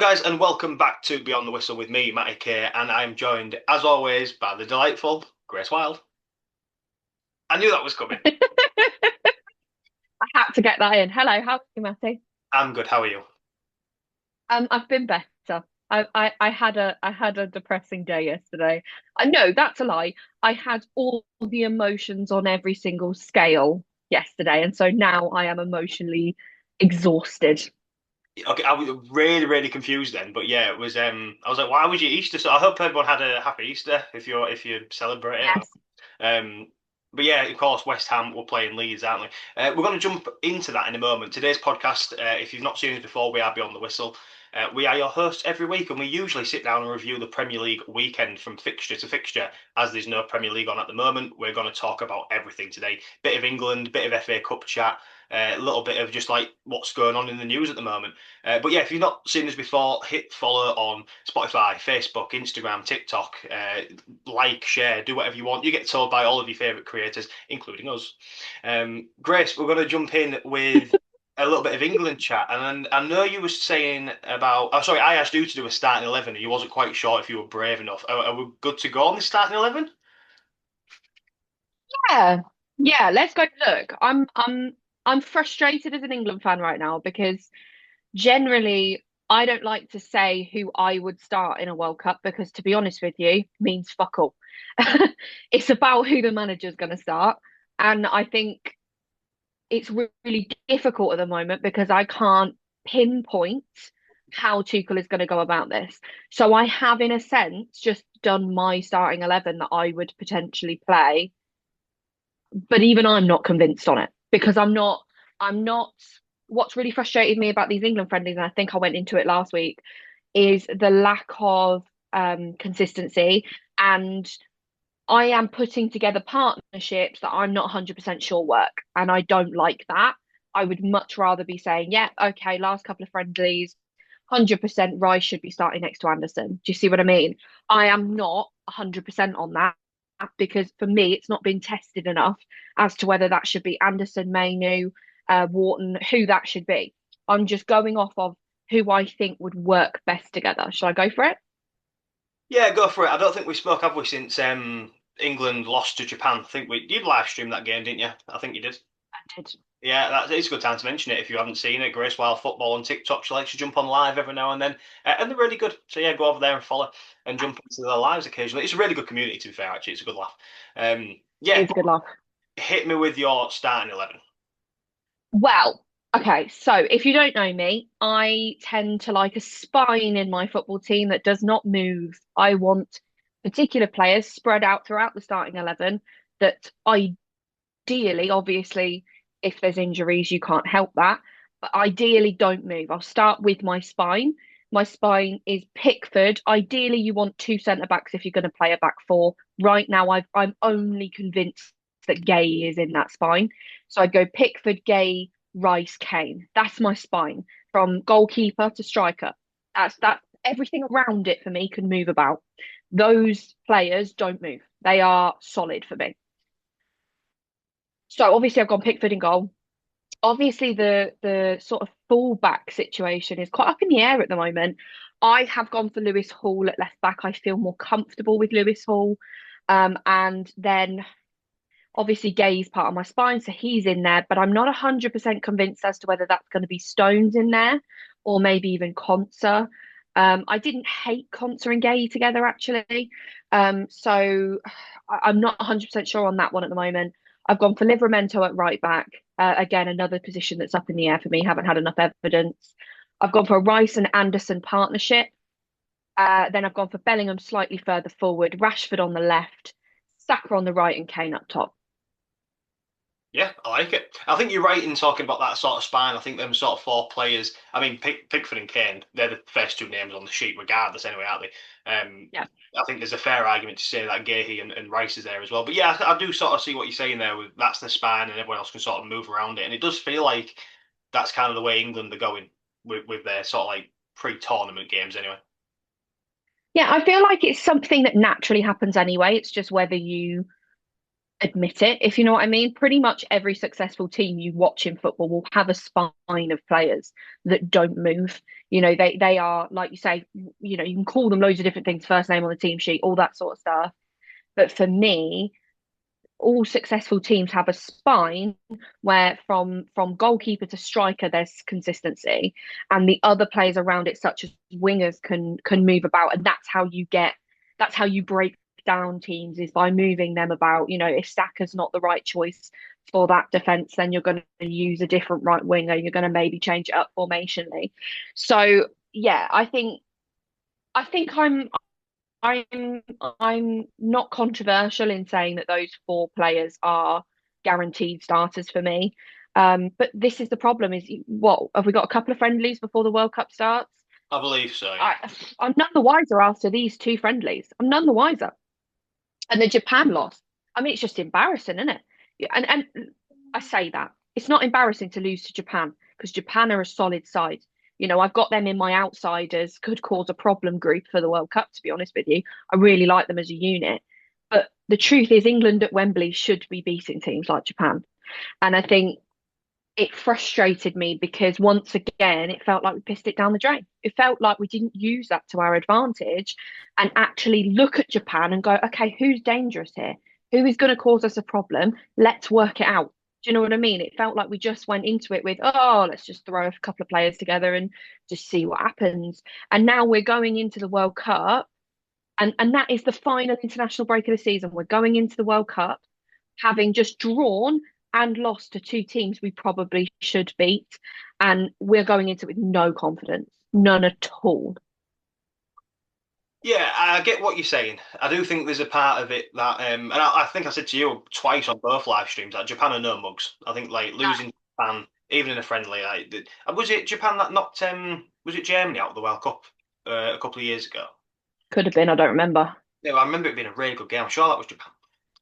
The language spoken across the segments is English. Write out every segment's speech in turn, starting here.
guys, and welcome back to Beyond the Whistle with me, Matty K, and I'm joined, as always, by the delightful Grace Wild. I knew that was coming. I had to get that in. Hello, how are you, Matty? I'm good. How are you? I've been better. I had a depressing day yesterday. I know that's a lie. I had all the emotions on every single scale yesterday, and so now I am emotionally exhausted. Okay, I was really confused then, but yeah, it was. I was like, why was your Easter? So I hope everyone had a happy Easter if you celebrate it. Yes. Um, but yeah, of course, West Ham were playing Leeds, aren't we? We're going to jump into that in a moment. Today's podcast, if you've not seen us before, we are Beyond the Whistle. We are your hosts every week, and we usually sit down and review the Premier League weekend from fixture to fixture. As there's no Premier League on at the moment, we're going to talk about everything today. Bit of England, bit of FA Cup chat, a little bit of just like what's going on in the news at the moment. But yeah, if you've not seen us before, hit follow on Spotify, Facebook, Instagram, TikTok. Like, share, do whatever you want. You get told by all of your favourite creators, including us. Grace, we're going to jump in with a little bit of England chat. And I know you were saying about. Oh, sorry, I asked you to do a starting 11 and you wasn't quite sure if you were brave enough. Are we good to go on the starting 11? Yeah. Yeah, let's go. Look, I'm frustrated as an England fan right now because generally I don't like to say who I would start in a World Cup because to be honest with you, means fuck all. It's about who the manager's going to start. And I think it's really difficult at the moment because I can't pinpoint how Tuchel is going to go about this. So I have, in a sense, just done my starting 11 that I would potentially play, but even I'm not convinced on it because I'm not. What's really frustrated me about these England friendlies, and I think I went into it last week, is the lack of consistency. And I am putting together partnerships that I'm not 100% sure work. And I don't like that. I would much rather be saying, yeah, okay, last couple of friendlies, 100% Rice should be starting next to Anderson. Do you see what I mean? I am not 100% on that because for me, it's not been tested enough as to whether that should be Anderson, Mainu, Wharton, who that should be. I'm just going off of who I think would work best together. Shall I go for it? Yeah, go for it. I don't think we spoke, have we, since England lost to Japan? I think you live streamed that game, didn't you? I think you did. I did. Yeah, it's a good time to mention it if you haven't seen it. Grace Wild Football on TikTok. She likes to jump on live every now and then, and they're really good. So yeah, go over there and follow and jump into their lives occasionally. It's a really good community, to be fair. Actually, it's a good laugh. It Yeah, is a good laugh. hit me with your starting 11. Well, okay, so if you don't know me, I tend to like a spine in my football team that does not move. I want particular players spread out throughout the starting 11 that ideally, obviously, if there's injuries, you can't help that, but ideally don't move. I'll start with my spine. My spine is Pickford. Ideally, you want two centre backs if you're going to play a back four. Right now, I'm only convinced that Gay is in that spine. So I'd go Pickford, Gay, Rice, Kane. That's my spine from goalkeeper to striker. That everything around it for me can move about. Those players don't move. They are solid for me. So obviously I've gone Pickford in goal. Obviously the sort of fullback situation is quite up in the air at the moment. I have gone for Lewis Hall at left back. I feel more comfortable with Lewis Hall. And then obviously Gay's part of my spine, so he's in there, but I'm not 100% convinced as to whether that's going to be Stones in there or maybe even Conser. I didn't hate Conser and Gay together actually. So I'm not 100% sure on that one at the moment. I've gone for Livramento at right back. Again, another position that's up in the air for me. Haven't had enough evidence. I've gone for a Rice and Anderson partnership. Then I've gone for Bellingham slightly further forward, Rashford on the left, Saka on the right, and Kane up top. Yeah, I like it. I think you're right in talking about that sort of spine. I think them sort of four players. I mean, Pickford and Kane, they're the first two names on the sheet, regardless, anyway, aren't they? Yeah. I think there's a fair argument to say that Gahey and Rice is there as well. But yeah, I do sort of see what you're saying there. With that's the spine, and everyone else can sort of move around it, and it does feel like that's kind of the way England are going with their sort of like pre-tournament games, anyway. Yeah, I feel like it's something that naturally happens anyway. It's just whether you admit it, if you know what I mean. Pretty much every successful team you watch in football will have a spine of players that don't move. They are, like you say, you can call them loads of different things, first name on the team sheet, all that sort of stuff. But for me, all successful teams have a spine where from goalkeeper to striker there's consistency, and the other players around it, such as wingers, can move about, and that's how you break down teams, is by moving them about. If Saka's not the right choice for that defense, then you're going to use a different right winger, you're going to maybe change it up formationally. So yeah, I think I'm not controversial in saying that those four players are guaranteed starters for me. But this is the problem: is what have we got? A couple of friendlies before the World Cup starts. I believe so, yeah. I I'm none the wiser after these two friendlies. I'm none the wiser. And the Japan loss. I mean, it's just embarrassing, isn't it? Yeah, and I say that it's not embarrassing to lose to Japan, because Japan are a solid side. I've got them in my outsiders, could cause a problem group for the World Cup, to be honest with you. I really like them as a unit. But the truth is, England at Wembley should be beating teams like Japan. And I think it frustrated me because once again, it felt like we pissed it down the drain. It felt like we didn't use that to our advantage and actually look at Japan and go, okay, who's dangerous here? Who is going to cause us a problem? Let's work it out. Do you know what I mean? It felt like we just went into it with, oh, let's just throw a couple of players together and just see what happens. And now we're going into the World Cup, and that is the final international break of the season. We're going into the World Cup having just drawn and lost to two teams we probably should beat. And we're going into it with no confidence, none at all. Yeah, I get what you're saying. I do think there's a part of it that, and I think I said to you twice on both live streams that Japan are no mugs. I think like losing to Japan, even in a friendly, was it Japan that knocked was it Germany out of the World Cup a couple of years ago? Could have been, I don't remember. Yeah, well, I remember it being a really good game. I'm sure that was Japan.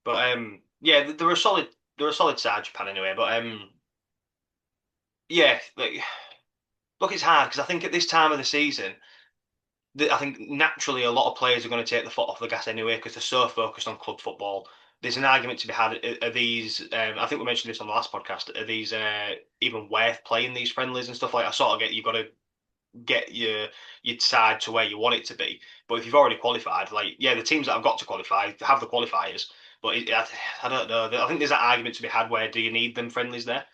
But yeah, they're a solid side, Japan anyway. But yeah, like, look, it's hard because I think at this time of the season, I think naturally a lot of players are going to take the foot off the gas anyway because they're so focused on club football. There's an argument to be had. Are these? I think we mentioned this on the last podcast. Are these even worth playing these friendlies and stuff like? I sort of get you've got to get your side to where you want it to be. But if you've already qualified, like yeah, the teams that have got to qualify have the qualifiers. But I don't know. I think there's that argument to be had where do you need them friendlies there?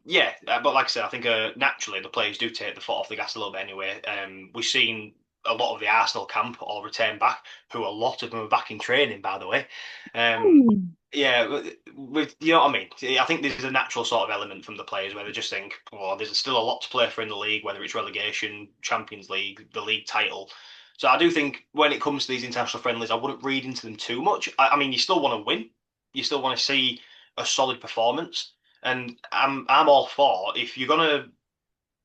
Yeah, but like I said, I think naturally the players do take the foot off the gas a little bit anyway. We've seen a lot of the Arsenal camp all return back, who a lot of them are back in training, by the way. Um, Hmm. yeah, with you know what I mean. I think there's a natural sort of element from the players where they just think, "Oh, there's still a lot to play for in the league, whether it's relegation, Champions League, the league title." So I do think when it comes to these international friendlies, I wouldn't read into them too much. I mean, you still want to win, you still want to see a solid performance, and I'm all for if you're gonna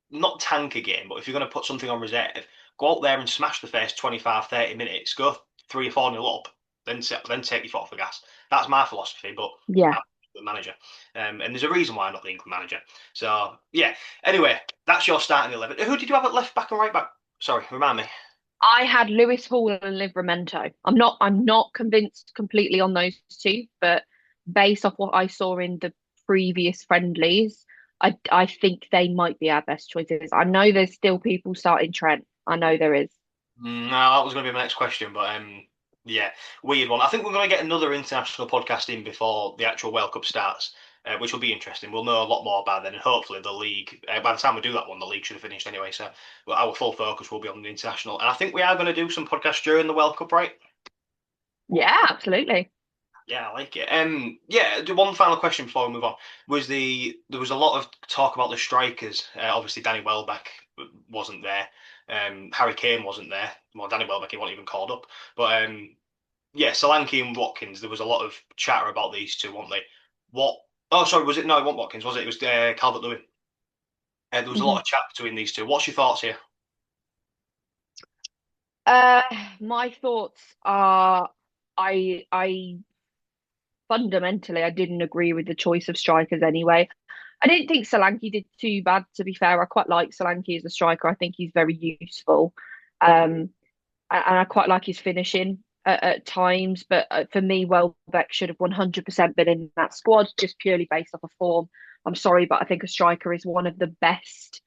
not tank a game, but if you're gonna put something on reserve, go out there and smash the first 25, 30 minutes, go 3 or 4 nil up, then take your foot off the gas. That's my philosophy, but Yeah. I'm the manager. And there's a reason why I'm not the England manager. So yeah. Anyway, that's your starting 11. Who did you have at left back and right back? Sorry, remind me. I had Lewis Hall and Livramento. I'm not convinced completely on those two, but based off what I saw in the previous friendlies, I think they might be our best choices. I know there's still people starting Trent. I know there is. No, that was going to be my next question, but yeah, weird one. I think we're going to get another international podcast in before the actual World Cup starts, which will be interesting. We'll know a lot more about then, and hopefully the league. By the time we do that one, the league should have finished anyway. So well, our full focus will be on the international, and I think we are going to do some podcasts during the World Cup, right? Yeah, absolutely. Yeah, I like it. Yeah, one final question before we move on there was a lot of talk about the strikers. Obviously, Danny Welbeck wasn't there. Harry Kane wasn't there. Well, Danny Welbeck he wasn't even called up. But yeah, Solanke and Watkins. There was a lot of chatter about these two, weren't they? What? Oh, sorry, was it? No, it wasn't Watkins, was it? It was Calvert-Lewin. There was a lot Mhm. of chat between these two. What's your thoughts here? Uh, my thoughts are, I fundamentally I didn't agree with the choice of strikers anyway. I didn't think Solanke did too bad, to be fair. I quite like Solanke as a striker. I think he's very useful. And I quite like his finishing. at times, but for me, Welbeck should have 100% been in that squad just purely based off of form. I'm sorry, but I think a striker is one of the best,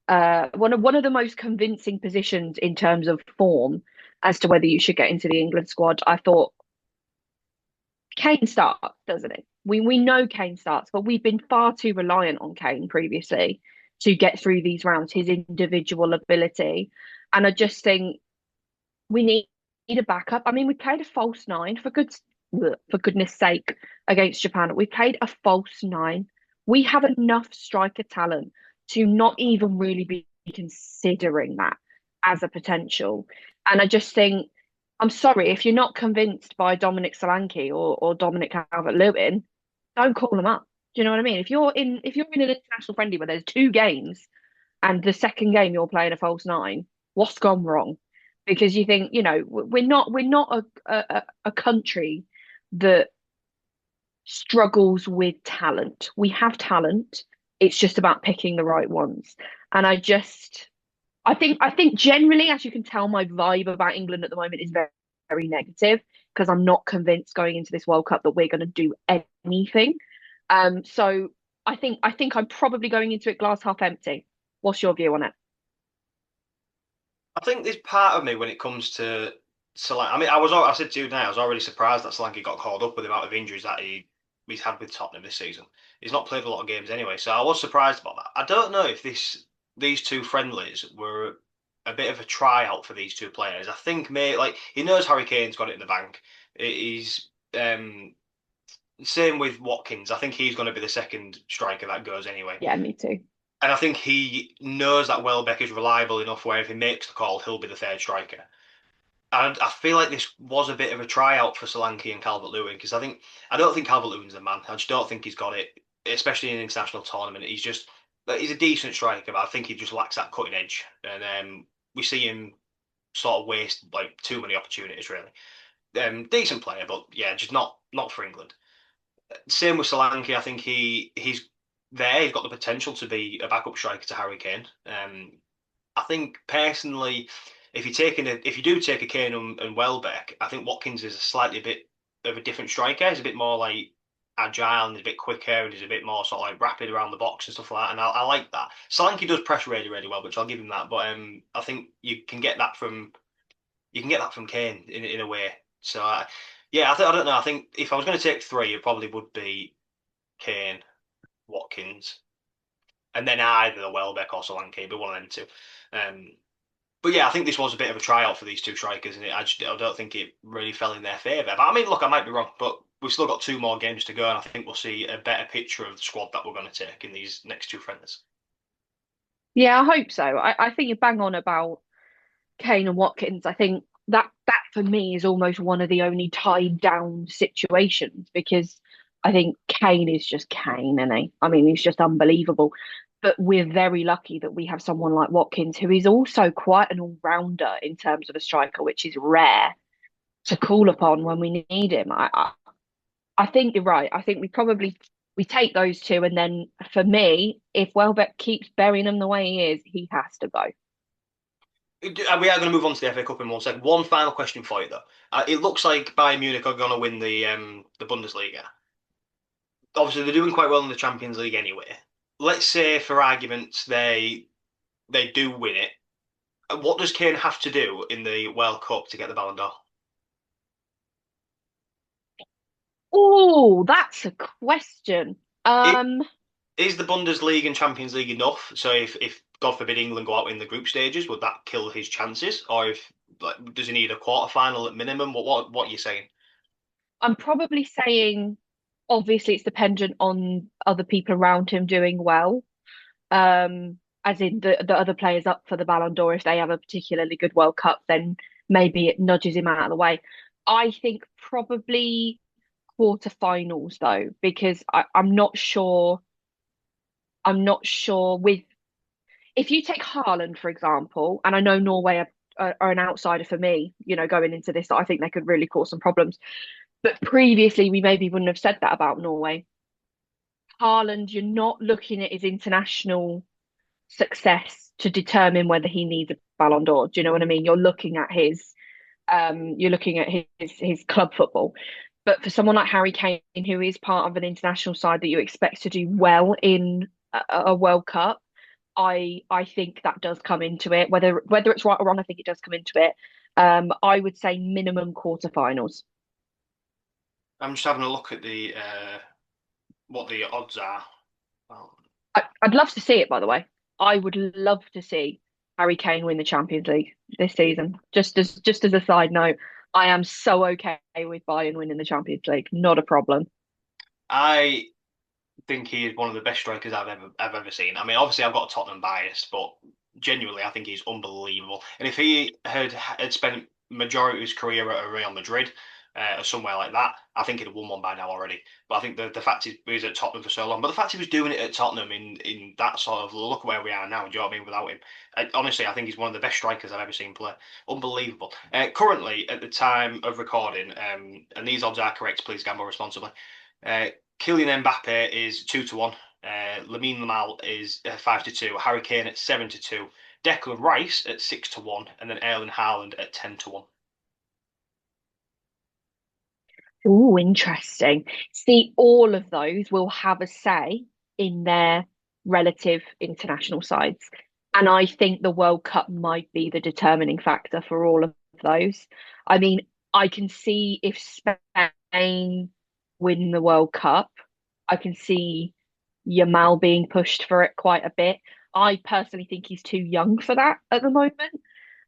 one of the most convincing positions in terms of form as to whether you should get into the England squad. I thought Kane starts, doesn't it? We know Kane starts, but we've been far too reliant on Kane previously to get through these rounds, his individual ability. And I just think we need a backup. I mean, we played a false nine for goodness sake against Japan. We played a false nine. We have enough striker talent to not even really be considering that as a potential. And I just think, I'm sorry, if you're not convinced by Dominic Solanke or Dominic Calvert-Lewin, don't call them up. Do you know what I mean? If you're in an international friendly where there's two games and the second game you're playing a false nine, what's gone wrong? Because you think, we're not a country that struggles with talent. We have talent. It's just about picking the right ones. And I think generally, as you can tell, my vibe about England at the moment is very, very negative because I'm not convinced going into this World Cup that we're going to do anything. So I think I'm probably going into it glass half empty. What's your view on it? I think there's part of me when it comes to Solanke. I mean, I said to you now, I was already surprised that Solanke got called up with the amount of injuries that he's had with Tottenham this season. He's not played a lot of games anyway, so I was surprised about that. I don't know if these two friendlies were a bit of a tryout for these two players. I think, mate, like he knows Harry Kane's got it in the bank. He's same with Watkins. I think he's going to be the second striker that goes anyway. Yeah, me too. And I think he knows that Welbeck is reliable enough where if he makes the call, he'll be the third striker. And I feel like this was a bit of a tryout for Solanke and Calvert-Lewin because I don't think Calvert-Lewin's the man. I just don't think he's got it, especially in an international tournament. He's a decent striker, but I think he just lacks that cutting edge. And we see him sort of waste like too many opportunities really. Decent player, but yeah, just not for England. Same with Solanke. I think he's there. He's got the potential to be a backup striker to Harry Kane. I think personally, if you do take a Kane and Welbeck, I think Watkins is a slightly bit of a different striker. He's a bit more like agile and he's a bit quicker and he's a bit more sort of like rapid around the box and stuff like that. And I like that. Solanke does press really, really well, which I'll give him that. But I think you can get that from Kane in a way. So yeah, I don't know. I think if I was going to take three, it probably would be Kane, Watkins, and then either Welbeck or Solanke, but one of them two. Um, but yeah, I think this was a bit of a tryout for these two strikers, and I don't think it really fell in their favour. But I mean, look, I might be wrong, but we've still got two more games to go, and I think we'll see a better picture of the squad that we're going to take in these next two friendlies. Yeah, I hope so. I think you bang on about Kane and Watkins. I think that for me is almost one of the only tied down situations because I think Kane is just Kane, and I mean he's just unbelievable. But we're very lucky that we have someone like Watkins who is also quite an all-rounder in terms of a striker, which is rare to call upon when we need him. I think you're right. I think we take those two, and then for me, if Welbeck keeps burying them the way he is, he has to go. We are going to move on to the FA Cup in 1 second. One final question for you though. It looks like Bayern Munich are going to win the Bundesliga. Obviously, they're doing quite well in the Champions League anyway. Let's say, for arguments, they do win it. What does Kane have to do in the World Cup to get the Ballon d'Or? Oh, that's a question. It, is the Bundesliga and Champions League enough? So if God forbid England go out in the group stages, would that kill his chances? Or if like does he need a quarter final at minimum? What are you saying? I'm probably saying, obviously, it's dependent on other people around him doing well. As in the other players up for the Ballon d'Or, if they have a particularly good World Cup, then maybe it nudges him out of the way. I think probably quarterfinals though, because I'm not sure. I'm not sure with if you take Haaland, for example, and I know Norway are an outsider for me, going into this, I think they could really cause some problems. But previously, we maybe wouldn't have said that about Norway. Haaland, you're not looking at his international success to determine whether he needs a Ballon d'Or. Do you know what I mean? You're looking at his You're looking at his club football. But for someone like Harry Kane, who is part of an international side that you expect to do well in a World Cup, I think that does come into it. Whether it's right or wrong, I think it does come into it. I would say minimum quarterfinals. I'm just having a look at the what the odds are. Well, I'd love to see it, by the way. I would love to see Harry Kane win the Champions League this season. Just as a side note, I am so okay with Bayern winning the Champions League. Not a problem. I think he is one of the best strikers I've ever seen. I mean, obviously I've got a Tottenham bias, but genuinely I think he's unbelievable. And if he had spent majority of his career at Real Madrid or somewhere like that, I think he'd have won one by now already. But I think the fact he was at Tottenham for so long, but the fact he was doing it at Tottenham in that sort of look where we are now, do you know what I mean? Without him, honestly, I think he's one of the best strikers I've ever seen play. Unbelievable. Currently, at the time of recording, and these odds are correct, please gamble responsibly. Uh, Kylian Mbappe is 2-1. Lamine Yamal is 5-2. Harry Kane at 7-2. Declan Rice at 6-1, and then Erling Haaland at 10-1. Oh, interesting. See, all of those will have a say in their relative international sides. And I think the World Cup might be the determining factor for all of those. I mean, I can see if Spain win the World Cup, I can see Yamal being pushed for it quite a bit. I personally think he's too young for that at the moment.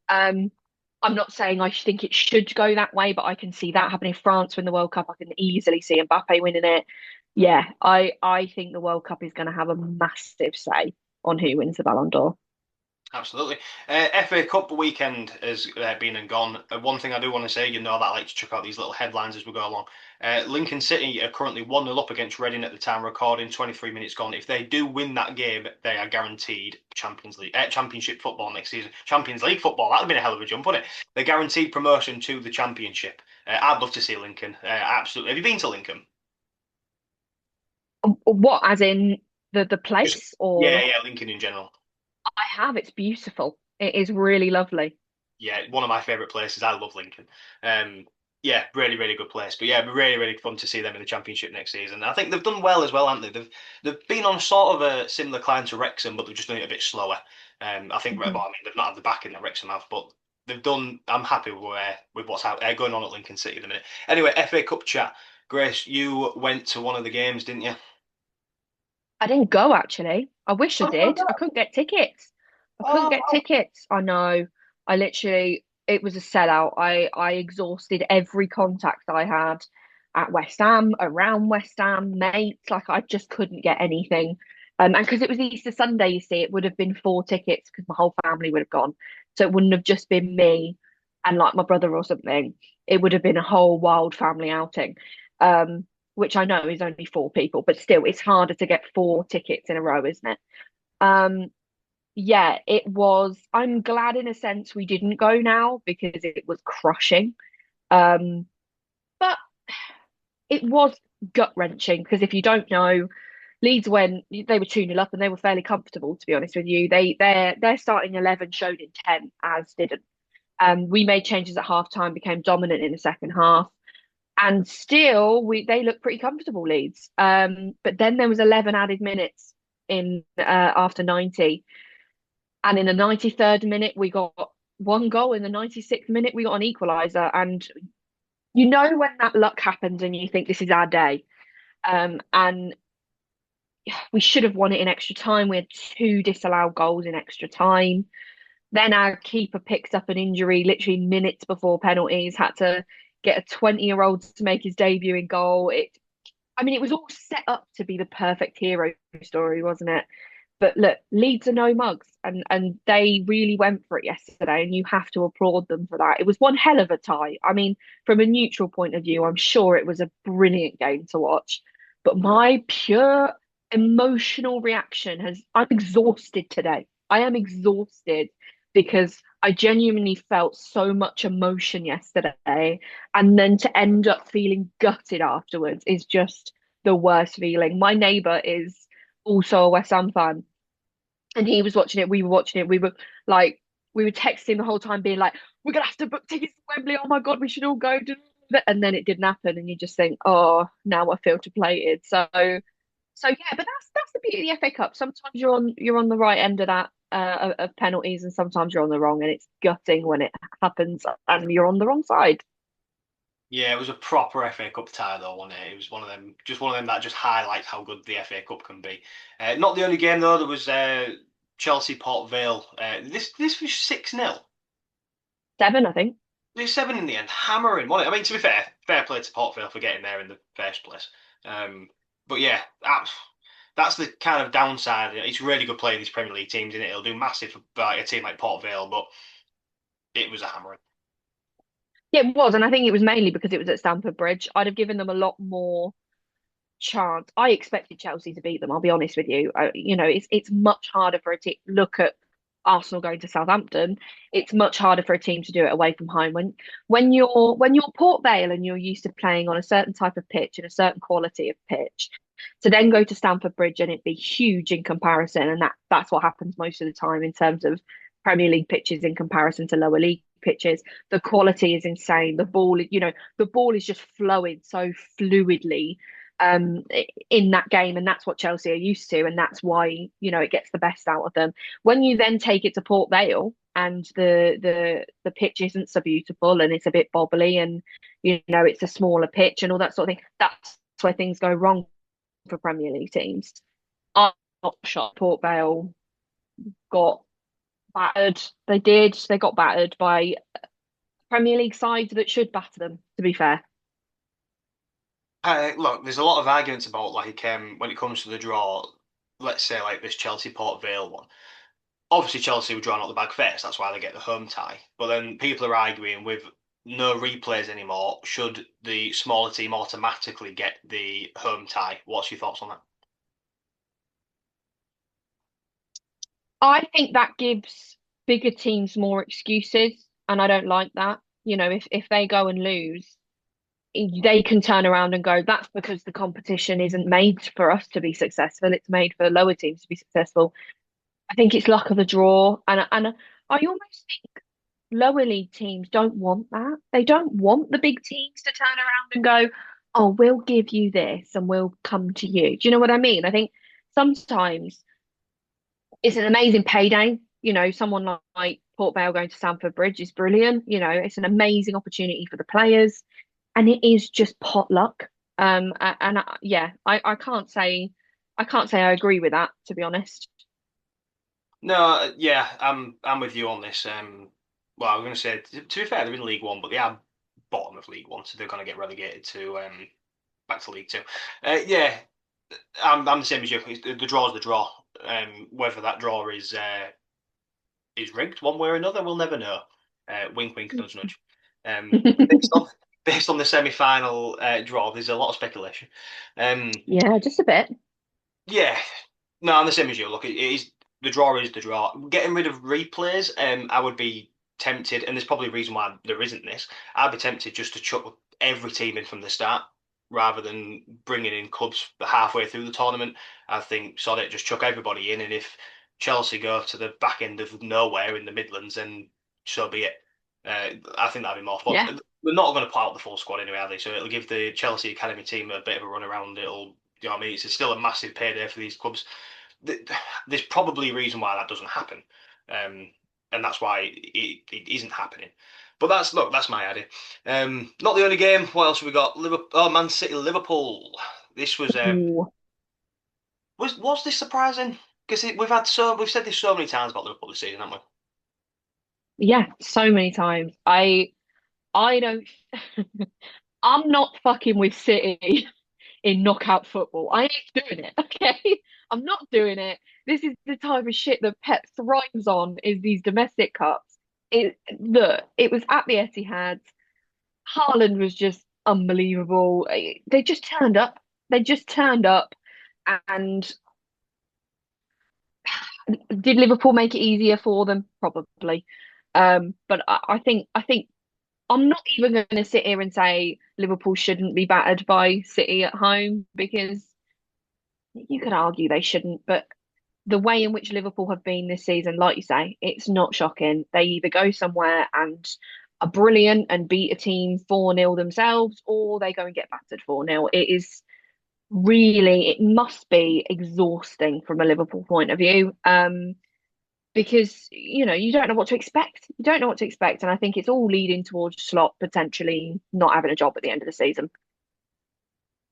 Um, I'm not saying I think it should go that way, but I can see that happening. France win the World Cup. I can easily see Mbappe winning it. Yeah, I think the World Cup is going to have a massive say on who wins the Ballon d'Or. Absolutely. FA Cup weekend has been and gone. One thing I do want to say, you know that I like to check out these little headlines as we go along. Lincoln City are currently 1-0 up against Reading at the time of recording, 23 minutes gone. If they do win that game, they are guaranteed Championship football next season. Champions League football, that'd been a hell of a jump, wouldn't it? They're guaranteed promotion to the Championship. I'd love to see Lincoln. Absolutely. Have you been to Lincoln? What, as in the Just place, yeah, or yeah, Lincoln in general. I have? It's beautiful. It is really lovely. Yeah, one of my favourite places. I love Lincoln. Um, yeah, really, really good place. But yeah, it'd be really, really fun to see them in the Championship next season. I think they've done well as well, haven't they? They've been on sort of a similar climb to Wrexham, but they've just done it a bit slower. I think, well, I Mhm. mean, they've not had the backing that Wrexham have, but they've done. I'm happy with what's going on at Lincoln City at the minute. Anyway, FA Cup chat. Grace, you went to one of the games, didn't you? I didn't go actually. I wish I did. I couldn't get tickets. I couldn't Oh, get tickets. I know. I literally, it was a sellout. I exhausted every contact I had at West Ham, around West Ham, mates. Like I just couldn't get anything. And because it was Easter Sunday, you see, it would have been four tickets because my whole family would have gone. So it wouldn't have just been me and like my brother or something. It would have been a whole wild family outing. Which I know is only four people, but still, it's harder to get four tickets in a row, isn't it? Um, yeah, it was. I'm glad in a sense we didn't go now because it was crushing. Um, but it was gut wrenching because if you don't know, Leeds when they were 2-0 up and they were fairly comfortable, to be honest with you. Their starting 11 showed intent, as didn't. We made changes at half time, became dominant in the second half. And still they look pretty comfortable, Leeds. But then there was 11 added minutes in after 90, and in the 93rd minute we got one goal. In the 96th minute we got an equaliser, and you know when that luck happens and you think this is our day. And we should have won it in extra time. We had two disallowed goals in extra time. Then our keeper picks up an injury literally minutes before penalties, had to get a 20-year-old to make his debut in goal. I mean, it was all set up to be the perfect hero story, wasn't it? But look, Leeds are no mugs, and they really went for it yesterday, and you have to applaud them for that. It was one hell of a tie. I mean, from a neutral point of view, I'm sure it was a brilliant game to watch. But my pure emotional reaction I'm exhausted today. I am exhausted because I genuinely felt so much emotion yesterday, and then to end up feeling gutted afterwards is just the worst feeling. My neighbor is also a West Ham fan, and he was watching it. We were watching it. We were texting the whole time, being like, we're gonna have to book tickets to Wembley. Oh my God, we should all go. And then it didn't happen, and you just think, oh, now I feel deflated. So yeah, but that's the beauty of the FA Cup. Sometimes you're on the right end of that of penalties, and sometimes you're on the wrong, and it's gutting when it happens and you're on the wrong side. Yeah, it was a proper FA Cup tie though, wasn't it? It was one of them that just highlights how good the FA Cup can be. Not the only game though. There was Chelsea Port Vale. This was 6-0. Seven, I think. There's seven in the end, hammering, wasn't it? I mean, to be fair, fair play to Port Vale for getting there in the first place. But yeah, that's the kind of downside. It's really good playing these Premier League teams, and it'll do massive for like, a team like Port Vale, but it was a hammering. Yeah, it was, and I think it was mainly because it was at Stamford Bridge. I'd have given them a lot more chance. I expected Chelsea to beat them. I'll be honest with you. It's much harder for a team. Look at Arsenal going to Southampton. It's much harder for a team to do it away from home. When you're Port Vale and you're used to playing on a certain type of pitch and a certain quality of pitch, to then go to Stamford Bridge and it be huge in comparison, and that's what happens most of the time in terms of Premier League pitches in comparison to lower league pitches. The quality is insane. The ball is just flowing so fluidly um in that game, and that's what Chelsea are used to, and that's why it gets the best out of them. When you then take it to Port Vale and the pitch isn't so beautiful and it's a bit bobbly, and it's a smaller pitch and all that sort of thing, that's where things go wrong for Premier League teams. I'm not shocked Port Vale got battered. They got battered by Premier League sides that should batter them, to be fair. Look, there's a lot of arguments about like when it comes to the draw. Let's say like this Chelsea Port Vale one. Obviously, Chelsea were drawn out the bag first. That's why they get the home tie. But then people are arguing with no replays anymore. Should the smaller team automatically get the home tie? What's your thoughts on that? I think that gives bigger teams more excuses, and I don't like that. If they go and lose, they can turn around and go, that's because the competition isn't made for us to be successful. It's made for lower teams to be successful. I think it's luck of the draw, and I almost think lower league teams don't want that. They don't want the big teams to turn around and go, oh, we'll give you this and we'll come to you. Do you know what I mean? I think sometimes it's an amazing payday. Someone like Port Vale going to Stamford Bridge is brilliant. It's an amazing opportunity for the players, and it is just pot luck. Yeah, I can't say I agree with that, to be honest. No, yeah, I'm with you on this. Well, I was going to say to be fair, they're in League One, but they are bottom of League One, so they're going to get relegated to back to League Two. Yeah, I'm the same as you. The draw's the draw. Whether that draw is rigged one way or another, we'll never know. Wink, wink, nudge, nudge. Based on the semi-final draw, there's a lot of speculation. Yeah, just a bit. Yeah, no, I'm the same as you. Look, it is the draw is the draw. Getting rid of replays, I would be tempted, and there's probably a reason why there isn't this. I'd be tempted just to chuck every team in from the start rather than bringing in clubs halfway through the tournament. I think sod it, just chuck everybody in, and if Chelsea go to the back end of nowhere in the Midlands, then so be it. I think that'd be more fun. Yeah. We're not going to put out the full squad anyway, are they? So it'll give the Chelsea academy team a bit of a run around. You know what I mean? It's still a massive payday for these clubs. There's probably a reason why that doesn't happen, and that's why it isn't happening. But that's my idea. Not the only game. What else have we got? Liverpool, oh, Man City, Liverpool. This Ooh. was this surprising? Because we've said this so many times about Liverpool this season, haven't we? Yeah, so many times. I don't I'm not fucking with City in knockout football. I ain't doing it, okay? I'm not doing it. This is the type of shit that Pep thrives on, is these domestic cups. It was at the Etihad. Haaland was just unbelievable. They just turned up. They just turned up. And did Liverpool make it easier for them? Probably. But I think I'm not even going to sit here and say Liverpool shouldn't be battered by City at home, because you could argue they shouldn't, but the way in which Liverpool have been this season, like you say, it's not shocking. They either go somewhere and are brilliant and beat a team 4-0 themselves, or they go and get battered 4-0. It is really, it must be exhausting from a Liverpool point of view. Because you don't know what to expect. You don't know what to expect, and I think it's all leading towards Slot potentially not having a job at the end of the season.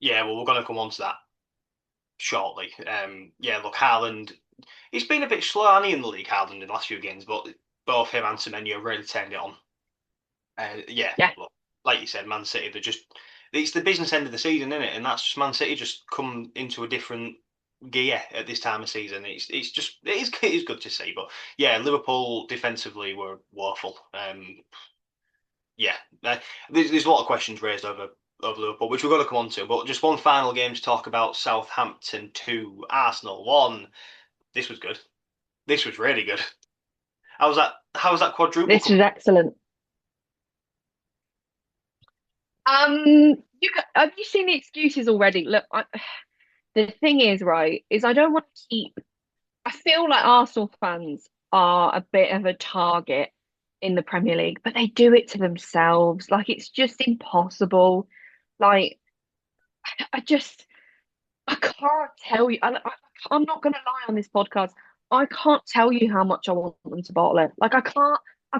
Yeah, well, we're going to come on to that shortly. Yeah, look, Haaland, he's been a bit slow, hasn't he, in the league, Haaland, in the last few games, but both him and Semenyo really turned it on. Yeah, Yeah, look, like you said, Man City, it's the business end of the season, isn't it? And that's Man City just come into a different gear at this time of season. It is good to see, but yeah, Liverpool defensively were woeful. Yeah, there's a lot of questions raised over Liverpool, which we're going to come on to. But just one final game to talk about: Southampton 2, Arsenal 1. This was good. This was really good. How was that? How was that quadruple this come? was excellent. Have you seen the excuses already? Look, the thing is, right, is I don't want to keep. I feel like Arsenal fans are a bit of a target in the Premier League, but they do it to themselves. Like it's just impossible. Like I just I can't tell you. I'm not going to lie on this podcast. I can't tell you how much I want them to bottle it. Like I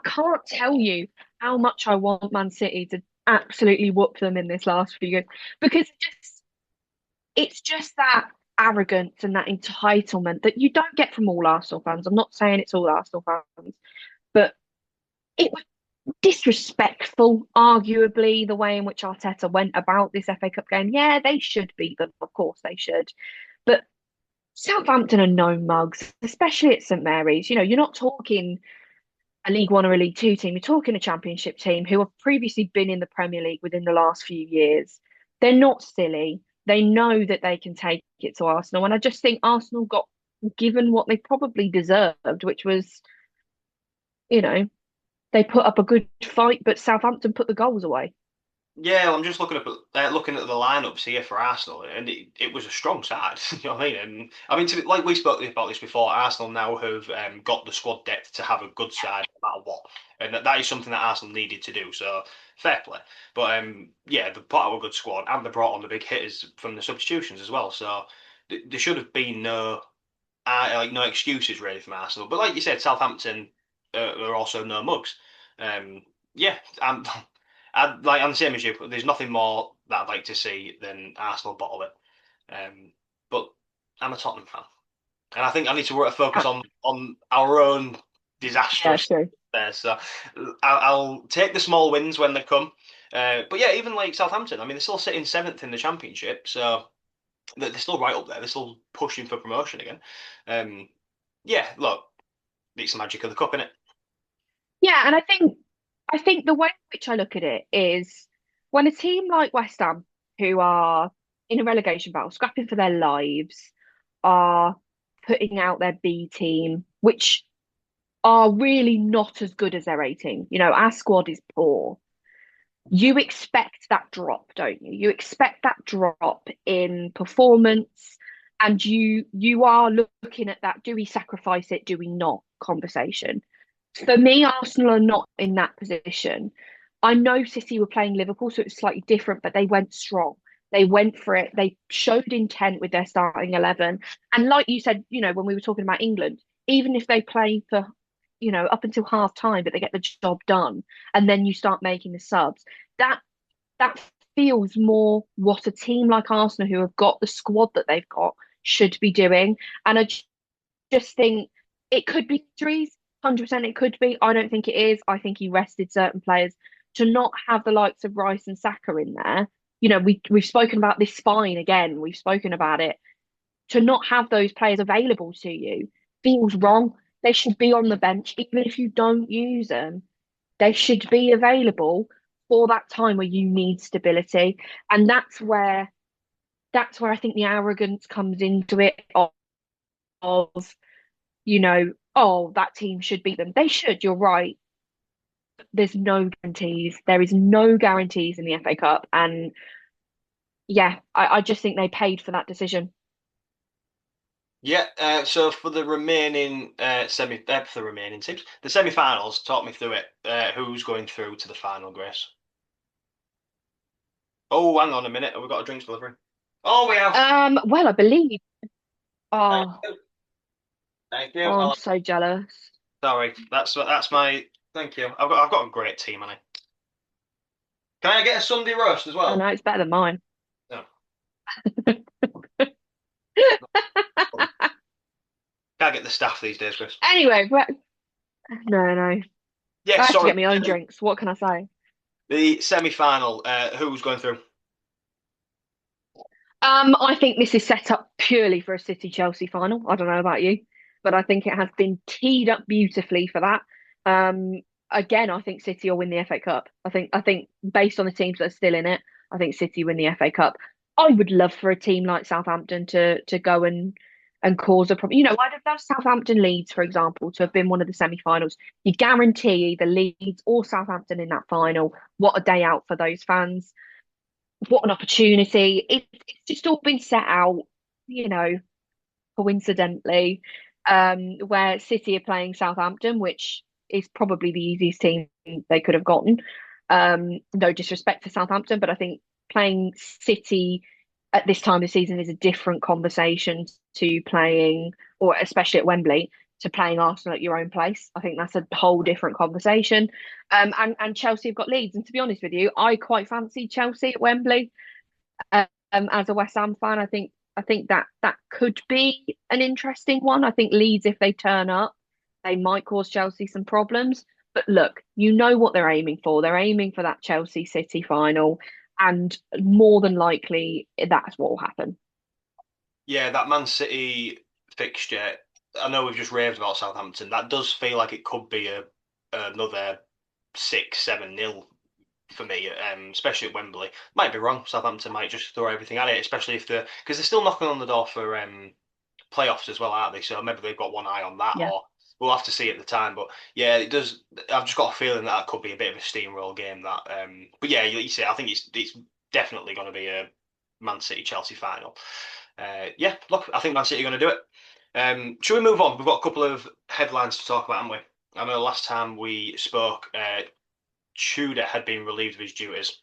can't tell you how much I want Man City to absolutely whoop them in this last few years because it's just that arrogance and that entitlement that you don't get from all Arsenal fans. I'm not saying it's all Arsenal fans, but it was disrespectful, arguably, the way in which Arteta went about this FA Cup game. Yeah, they should beat them. Of course they should. But Southampton are no mugs, especially at St Mary's. You're not talking a League One or a League Two team. You're talking a Championship team who have previously been in the Premier League within the last few years. They're not silly. They know that they can take it to Arsenal. And I just think Arsenal got given what they probably deserved, which was, you know, they put up a good fight, but Southampton put the goals away. Yeah, well, I'm just looking at the lineups here for Arsenal, and it was a strong side. You know what I mean? And I mean, like we spoke about this before, Arsenal now have got the squad depth to have a good side no matter what, and that is something that Arsenal needed to do. So fair play. But yeah, they put out a good squad, and they brought on the big hitters from the substitutions as well. So there should have been no excuses really from Arsenal. But like you said, Southampton are also no mugs. Yeah, I'm the same as you. There's nothing more that I'd like to see than Arsenal bottle it. But I'm a Tottenham fan, and I think I need to focus Ah, on our own yeah, disastrous true. there. So I'll take the small wins when they come. But yeah, even like Southampton, I mean, they're still sitting seventh in the Championship, so they're still right up there. They're still pushing for promotion again. Um, yeah, look, it's the magic of the cup, innit? Yeah, and I think the way in which I look at it is when a team like West Ham, who are in a relegation battle, scrapping for their lives, are putting out their B team, which are really not as good as their A team. Our squad is poor. You expect that drop, don't you? You expect that drop in performance, and you are looking at that. Do we sacrifice it? Do we not? Conversation. For me, Arsenal are not in that position. I know City were playing Liverpool, so it's slightly different, but they went strong. They went for it. They showed intent with their starting 11. And like you said, when we were talking about England, even if they play for, up until half time, but they get the job done, and then you start making the subs, that that feels more what a team like Arsenal, who have got the squad that they've got, should be doing. And I just think it could be injuries. 100% it could be. I don't think it is. I think he rested certain players. To not have the likes of Rice and Saka in there, we've spoken about this spine again. We've spoken about it. To not have those players available to you feels wrong. They should be on the bench, even if you don't use them. They should be available for that time where you need stability. And that's where I think the arrogance comes into it of oh, that team should beat them. They should, you're right. There's no guarantees. There is no guarantees in the FA Cup. And yeah, I just think they paid for that decision. Yeah, so for the remaining for the remaining teams, the semi-finals, talk me through it. Who's going through to the final, Grace? Oh, hang on a minute. Have we got a drinks delivery? Oh, we have. Well, I believe. Thank Oh, you. Thank you. oh, I'm so jealous. Sorry, that's my. Thank you. I've got a great team, honey. Can I get a Sunday roast as I well? know it's better than mine. No, can't get the staff these days, Chris. Anyway, no, no. Yeah, I have to sorry. get my own drinks. What can I say? The semi-final. Who's going through? I think this is set up purely for a City Chelsea final. I don't know about you, but I think it has been teed up beautifully for that. Um, Again, I think City will win the FA Cup. I think based on the teams that are still in it, I think City win the FA Cup. I would love for a team like Southampton to go and cause a problem. I'd have loved Southampton Leeds, for example, to have been one of the semi-finals. You guarantee either Leeds or Southampton in that final. What a day out for those fans. What an opportunity. It's just all been set out, you know, coincidentally, where City are playing Southampton, which is probably the easiest team they could have gotten. No disrespect to Southampton, but I think playing City at this time of season is a different conversation to playing, or especially at Wembley, to playing Arsenal at your own place. I think that's a whole different conversation. And Chelsea have got Leeds, and to be honest with you, I quite fancy Chelsea at Wembley. As a West Ham fan, I think that could be an interesting one. I think Leeds, if they turn up, they might cause Chelsea some problems. But look, you know what they're aiming for. They're aiming for that Chelsea City final, and more than likely that's what will happen. Yeah, that Man City fixture. I know we've just raved about Southampton. That does feel like it could be another 6-7-0 for me, especially at Wembley. Might be wrong. Southampton might just throw everything at it, especially if because they're still knocking on the door for playoffs as well, aren't they? So maybe they've got one eye on that, Yeah. or we'll have to see at the time. But yeah, it does. I've just got a feeling that could be a bit of a steamroll game. But yeah, you say I think it's definitely going to be a Man City Chelsea final. Yeah, look, I think Man City are going to do it. Should we move on? We've got a couple of headlines to talk about, haven't we? I know last time we spoke, Tudor had been relieved of his duties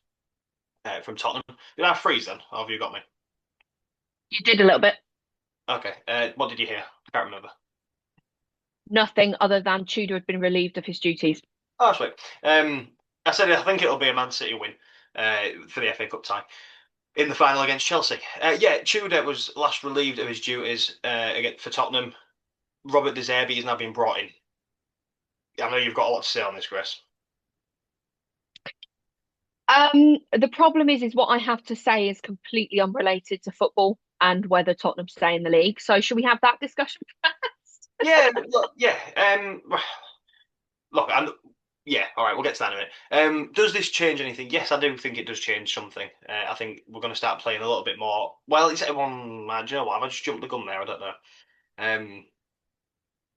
from Tottenham. Did I freeze then? Or have you got me? You did a little bit. Okay. What did you hear? I can't remember. Nothing other than Tudor had been relieved of his duties. Oh, sweet. I said I think it'll be a Man City win for the FA Cup tie in the final against Chelsea. Yeah, Tudor was last relieved of his duties again for Tottenham. Robert De Zerbi has now been brought in. I know you've got a lot to say on this, Chris. The problem is what I have to say is completely unrelated to football and whether Tottenham stay in the league. So should we have that discussion first? Yeah, look, yeah. Look, yeah, all right, we'll get to that in a minute. Does this change anything? Yes, I do think it does change something. I think we're going to start playing a little bit more. Well, it's everyone. Do you know what? Have I just jumped the gun there? I don't know. Um,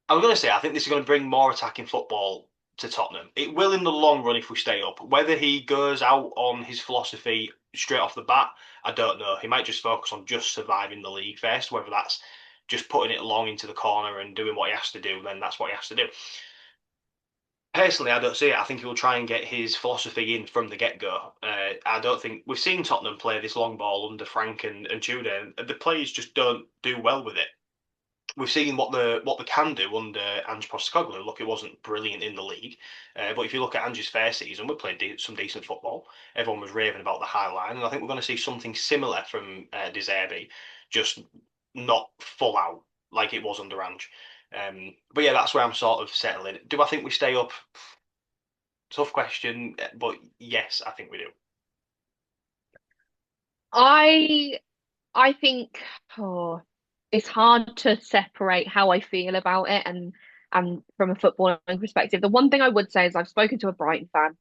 I was going to say, I think this is going to bring more attacking football to Tottenham. It will in the long run if we stay up. Whether he goes out on his philosophy straight off the bat, I don't know. He might just focus on just surviving the league first. Whether that's just putting it long into the corner and doing what he has to do, then that's what he has to do. Personally, I don't see it. I think he'll try and get his philosophy in from the get-go. I don't think we've seen Tottenham play this long ball under Frank and Tudor, and the players just don't do well with it. We've seen what they can do under Ange Postecoglou. Look, it wasn't brilliant in the league, but if you look at Ange's first season, we played some decent football. Everyone was raving about the high line, and I think we're going to see something similar from De Zerbi, just not full out like it was under Ange. But yeah, that's where I'm sort of settling. Do I think we stay up? Tough question, but yes, I think we do. I I think oh, it's hard to separate how I feel about it and from a footballing perspective. The one thing I would say is I've spoken to a Brighton fan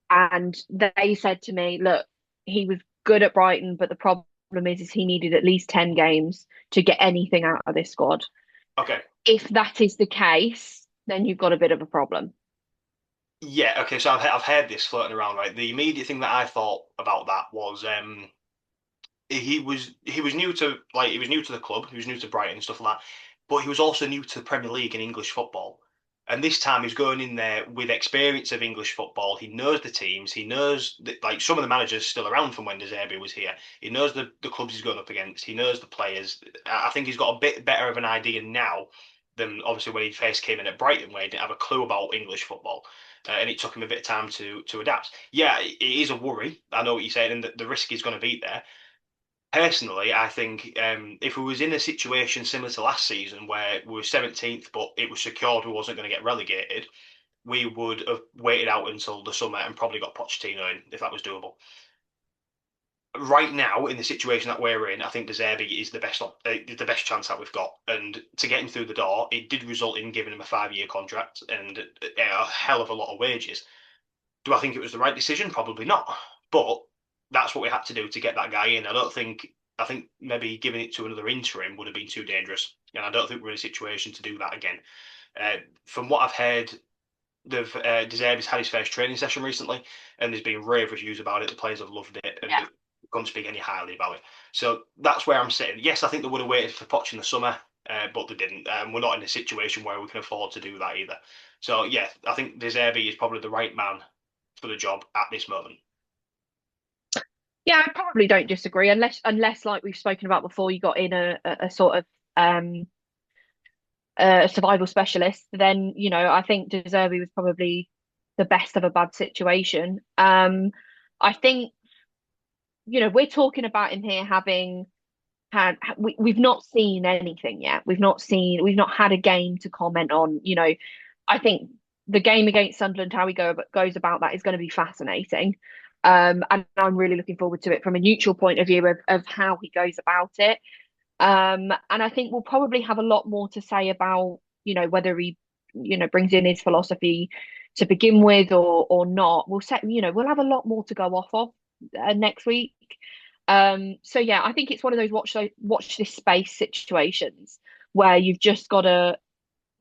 and they said to me, look, he was good at Brighton, but the problem is he needed at least 10 games to get anything out of this squad. Okay. If that is the case, then you've got a bit of a problem. Yeah. Okay. So I've heard this floating around. Right. The immediate thing that I thought about that was he was new to he was new to the club. He was new to Brighton and stuff like that. but he was also new to the Premier League and English football. And this time he's going in there with experience of English football. He knows the teams. He knows that, like, some of the managers still around from when De Zerbi was here. He knows the clubs he's going up against. He knows the players. I think he's got a bit better of an idea now than obviously when he first came in at Brighton, where he didn't have a clue about English football. And it took him a bit of time to adapt. Yeah, it is a worry. I know what you're saying, and the risk is going to be there. Personally, I think if we was in a situation similar to last season where we were 17th, but it was secured we wasn't going to get relegated, we would have waited out until the summer and probably got Pochettino in if that was doable. Right now, in the situation that we're in, I think De Zerbi is the best chance that we've got. And to get him through the door, it did result in giving him a 5-year contract and a hell of a lot of wages. Do I think it was the right decision? Probably not. But that's what we had to do to get that guy in. I think maybe giving it to another interim would have been too dangerous. And I don't think we're in a situation to do that again. From what I've heard, De Zerbi's had his first training session recently, and there's been rave reviews about it. The players have loved it, and Yeah. couldn't speak any highly about it. So that's where I'm sitting. Yes, I think they would have waited for Poch in the summer, but they didn't. We're not in a situation where we can afford to do that either. So yeah, I think De Zerbi is probably the right man for the job at this moment. Yeah, I probably don't disagree unless like we've spoken about before, you got in a sort of a survival specialist, then I think De Zerbi was probably the best of a bad situation. I think we're talking about him here having we've not seen anything yet. We've not had a game to comment on. I think the game against Sunderland, how he goes about that is going to be fascinating. And I'm really looking forward to it from a neutral point of view of how he goes about it. And I think we'll probably have a lot more to say about, whether he, brings in his philosophy to begin with or not. We'll have a lot more to go off of next week. So yeah, I think it's one of those watch this space situations where you've just got to.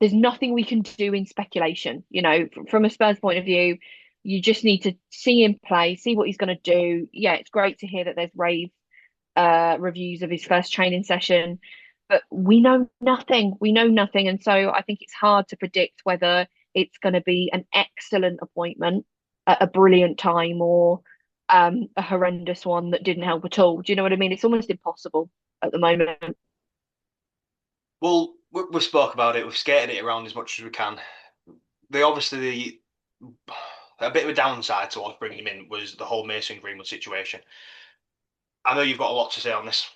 There's nothing we can do in speculation. From a Spurs point of view, you just need to see him play, see what he's going to do. Yeah, it's great to hear that there's rave reviews of his first training session, but we know nothing. We know nothing, and so I think it's hard to predict whether it's going to be an excellent appointment at a brilliant time or a horrendous one that didn't help at all. Do you know what I mean? It's almost impossible at the moment. Well, we spoke about it. We've skated it around as much as we can. They obviously a bit of a downside to us bringing him in was the whole Mason Greenwood situation. I know you've got a lot to say on this,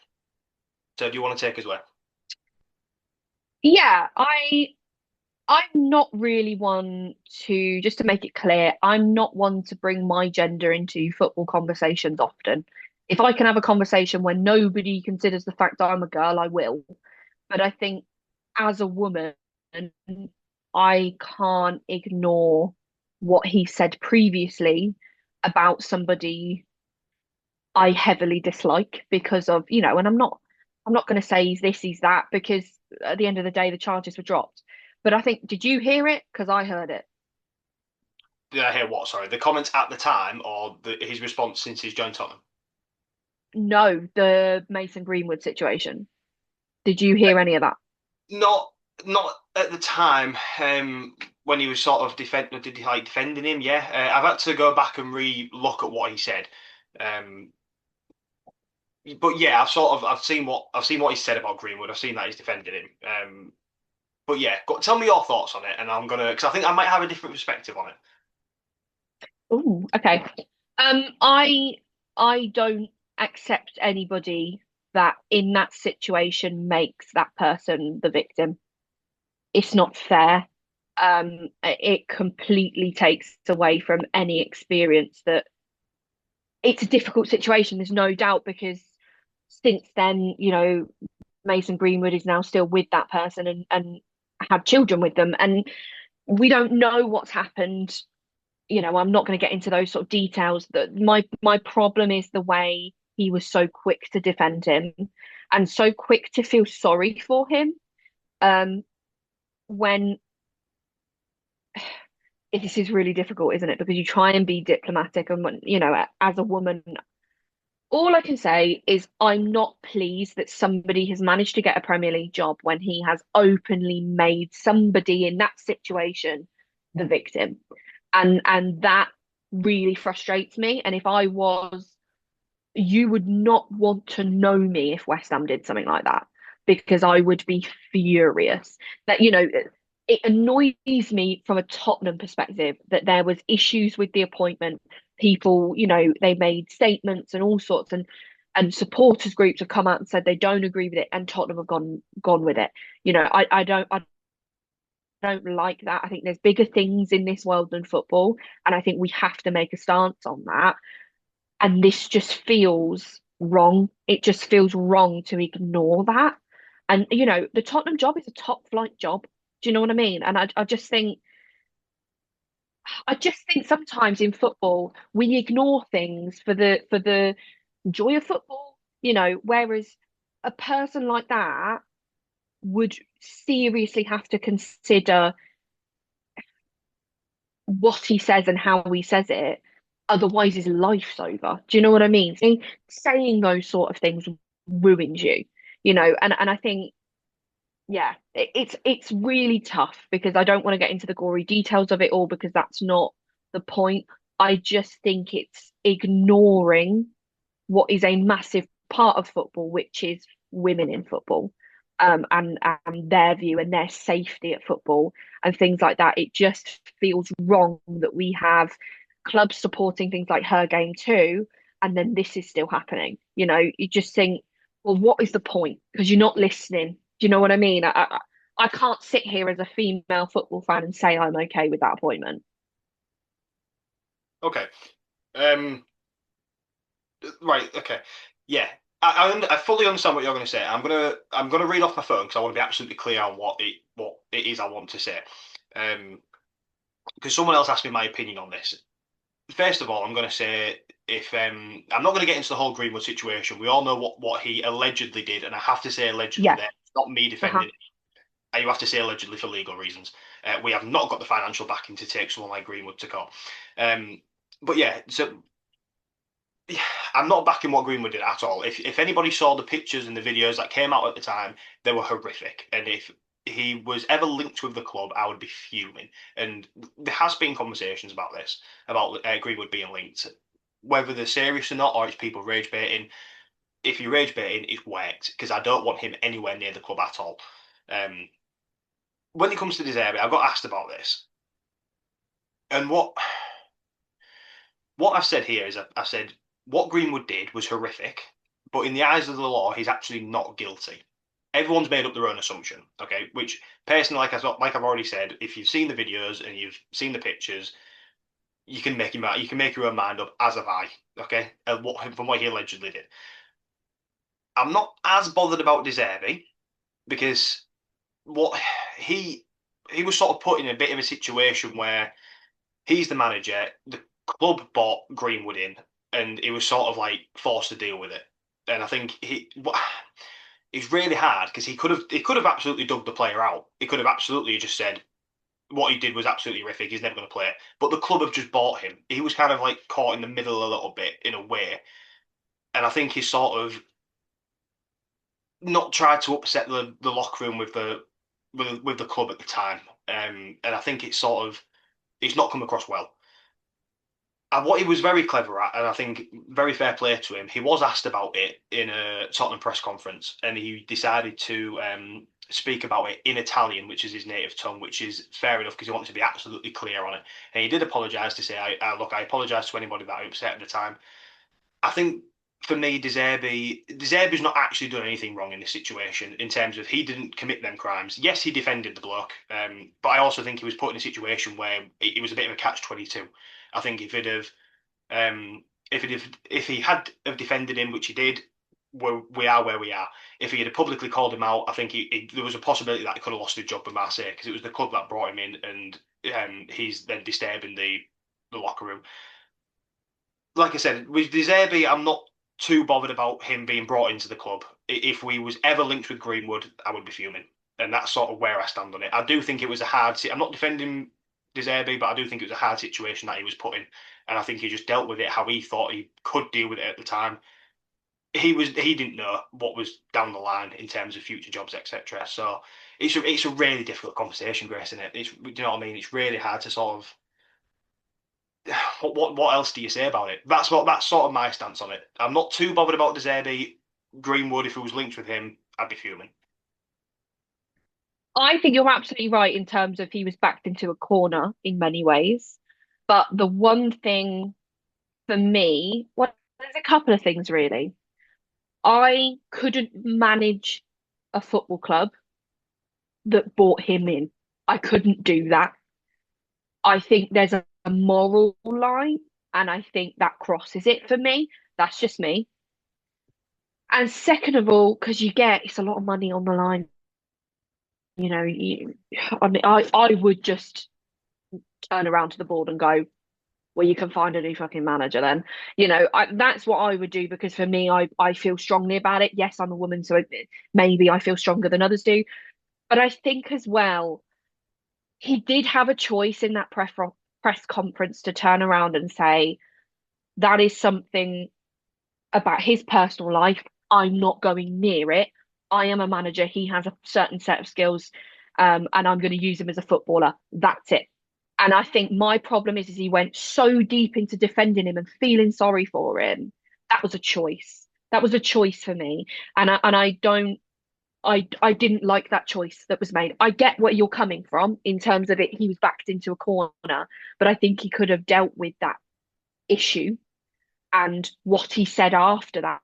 so do you want to take us away? Yeah, I'm not really one to, just to make it clear, I'm not one to bring my gender into football conversations often. If I can have a conversation where nobody considers the fact that I'm a girl, I will. But I think as a woman, I can't ignore what he said previously about somebody I heavily dislike because of, and I'm not going to say he's this, he's that, because at the end of the day, the charges were dropped. But I think, did you hear it? Because I heard it. Did I hear what? Sorry, the comments at the time or his response since he's joined Tottenham? No, the Mason Greenwood situation. Did you hear any of that? Not not at the time. When he was sort of defending him. Yeah, I've had to go back and re-look at what he said. Um, but yeah, I've seen what he said about Greenwood. I've seen that he's defended him. But yeah, tell me your thoughts on it, and I'm gonna because I think I might have a different perspective on it. Oh, okay. I don't accept anybody that in that situation makes that person the victim. It's not fair. It completely takes away from any experience that it's a difficult situation. There's no doubt because since then, Mason Greenwood is now still with that person and had children with them, and we don't know what's happened. I'm not going to get into those sort of details. That my problem is the way he was so quick to defend him and so quick to feel sorry for him. When this is really difficult, isn't it? Because you try and be diplomatic, and when, as a woman, All I can say is I'm not pleased that somebody has managed to get a Premier League job when he has openly made somebody in that situation the victim. And that really frustrates me. And if I was, you would not want to know me if West Ham did something like that because I would be furious. That, it annoys me from a Tottenham perspective that there was issues with the appointment. People, they made statements and all sorts, and supporters groups have come out and said they don't agree with it, and Tottenham have gone with it. I don't like that. I think there's bigger things in this world than football, and I think we have to make a stance on that. And this just feels wrong. It just feels wrong to ignore that. And the Tottenham job is a top flight job. Do you know what I mean? And I just think sometimes in football we ignore things for the joy of football, whereas a person like that would seriously have to consider what he says and how he says it. Otherwise, his life's over. Do you know what I mean? Saying those sort of things ruins you, and I think, yeah, it's really tough because I don't want to get into the gory details of it all because that's not the point. I just think it's ignoring what is a massive part of football, which is women in football, and their view and their safety at football and things like that. It just feels wrong that we have clubs supporting things like her game too, and then this is still happening. You just think, well, what is the point? Because you're not listening. Do you know what I mean? I can't sit here as a female football fan and say I'm okay with that appointment. Okay. Um, right. Okay. Yeah. I fully understand what you're going to say. I'm gonna read off my phone because I want to be absolutely clear on what it is I want to say. Um, because someone else asked me my opinion on this. First of all, I'm going to say if I'm not going to get into the whole Greenwood situation. We all know what he allegedly did, and I have to say allegedly Yeah. there. It's not me Uh-huh. defending it. You have to say allegedly for legal reasons. We have not got the financial backing to take someone like Greenwood to court. Um, but yeah, so I'm not backing what Greenwood did at all. If anybody saw the pictures and the videos that came out at the time, they were horrific. And if he was ever linked with the club, I would be fuming. And there has been conversations about this, about Greenwood being linked, whether they're serious or not, or it's people rage baiting. If you're rage baiting, it's worked because I don't want him anywhere near the club at all. Um, when it comes to this area, I got asked about this, and what I've said here is I said what Greenwood did was horrific, but in the eyes of the law, he's actually not guilty. Everyone's made up their own assumption, okay? Which personally, like I've already said, if you've seen the videos and you've seen the pictures, you can make your own mind up, as have I, okay? From what he allegedly did. I'm not as bothered about De Zerbi because what he he was sort of put in a bit of a situation where he's the manager. The club bought Greenwood in, and he was sort of like forced to deal with it. And I think it's really hard because he could have absolutely dug the player out. He could have absolutely just said what he did was absolutely horrific. He's never going to play. But the club have just bought him. He was kind of like caught in the middle a little bit in a way, and I think he's sort of not tried to upset the locker room with the club at the time. And I think it's not come across well. And what he was very clever at, and I think very fair play to him, he was asked about it in a Tottenham press conference, and he decided to speak about it in Italian, which is his native tongue, which is fair enough because he wanted to be absolutely clear on it. And he did apologise to say, look, I apologise to anybody that I upset at the time. I think for me, De Zerbi's not actually done anything wrong in this situation in terms of he didn't commit them crimes. Yes, he defended the bloke, but I also think he was put in a situation where it was a bit of a catch-22. I think um, if he had have defended him, which he did, we are where we are. If he had publicly called him out, I think there was a possibility that he could have lost his job with Marseille because it was the club that brought him in, and he's then disturbing the locker room. Like I said, with De Zerbi, I'm not too bothered about him being brought into the club. If we was ever linked with Greenwood, I would be fuming, and that's sort of where I stand on it. I do think it was a hard. I'm not defending De Zerbi, but I do think it was a hard situation that he was put in, and I think he just dealt with it how he thought he could deal with it at the time. he didn't know what was down the line in terms of future jobs, etc. So it's a really difficult conversation, Grace, isn't it? Do you know what I mean? It's really hard to sort of what else do you say about it? That's sort of my stance on it. I'm not too bothered about De Zerbi. Greenwood, if it was linked with him, I'd be fuming. I think you're absolutely right in terms of he was backed into a corner in many ways. But the one thing for me, well, there's a couple of things really. I couldn't manage a football club that bought him in. I couldn't do that. I think there's a moral line, and I think that crosses it for me. That's just me. And second of all, because it's a lot of money on the line. I mean, I would just turn around to the board and go, well, you can find a new fucking manager then. That's what I would do because for me, I feel strongly about it. Yes, I'm a woman, so maybe I feel stronger than others do. But I think as well, he did have a choice in that press conference to turn around and say, that is something about his personal life. I'm not going near it. I am a manager. He has a certain set of skills, and I'm going to use him as a footballer. That's it. And I think my problem is he went so deep into defending him and feeling sorry for him. That was a choice. That was a choice for me. And I don't I didn't like that choice that was made. I get where you're coming from in terms of it. He was backed into a corner, but I think he could have dealt with that issue and what he said after that.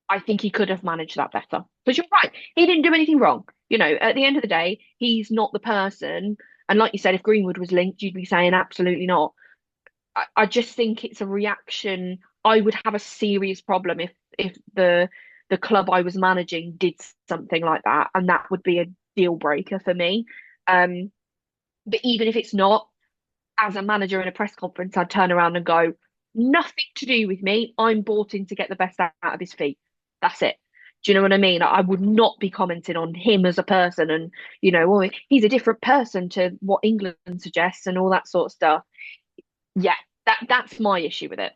I think he could have managed that better. Because you're right, he didn't do anything wrong. At the end of the day, he's not the person. And like you said, if Greenwood was linked, you'd be saying absolutely not. I just think it's a reaction. I would have a serious problem if the club I was managing did something like that, and that would be a deal breaker for me. Um, but even if it's not, as a manager in a press conference, I'd turn around and go, nothing to do with me. I'm bought in to get the best out of his feet. That's it. Do you know what I mean? I would not be commenting on him as a person and, oh, he's a different person to what England suggests and all that sort of stuff. Yeah, that's my issue with it.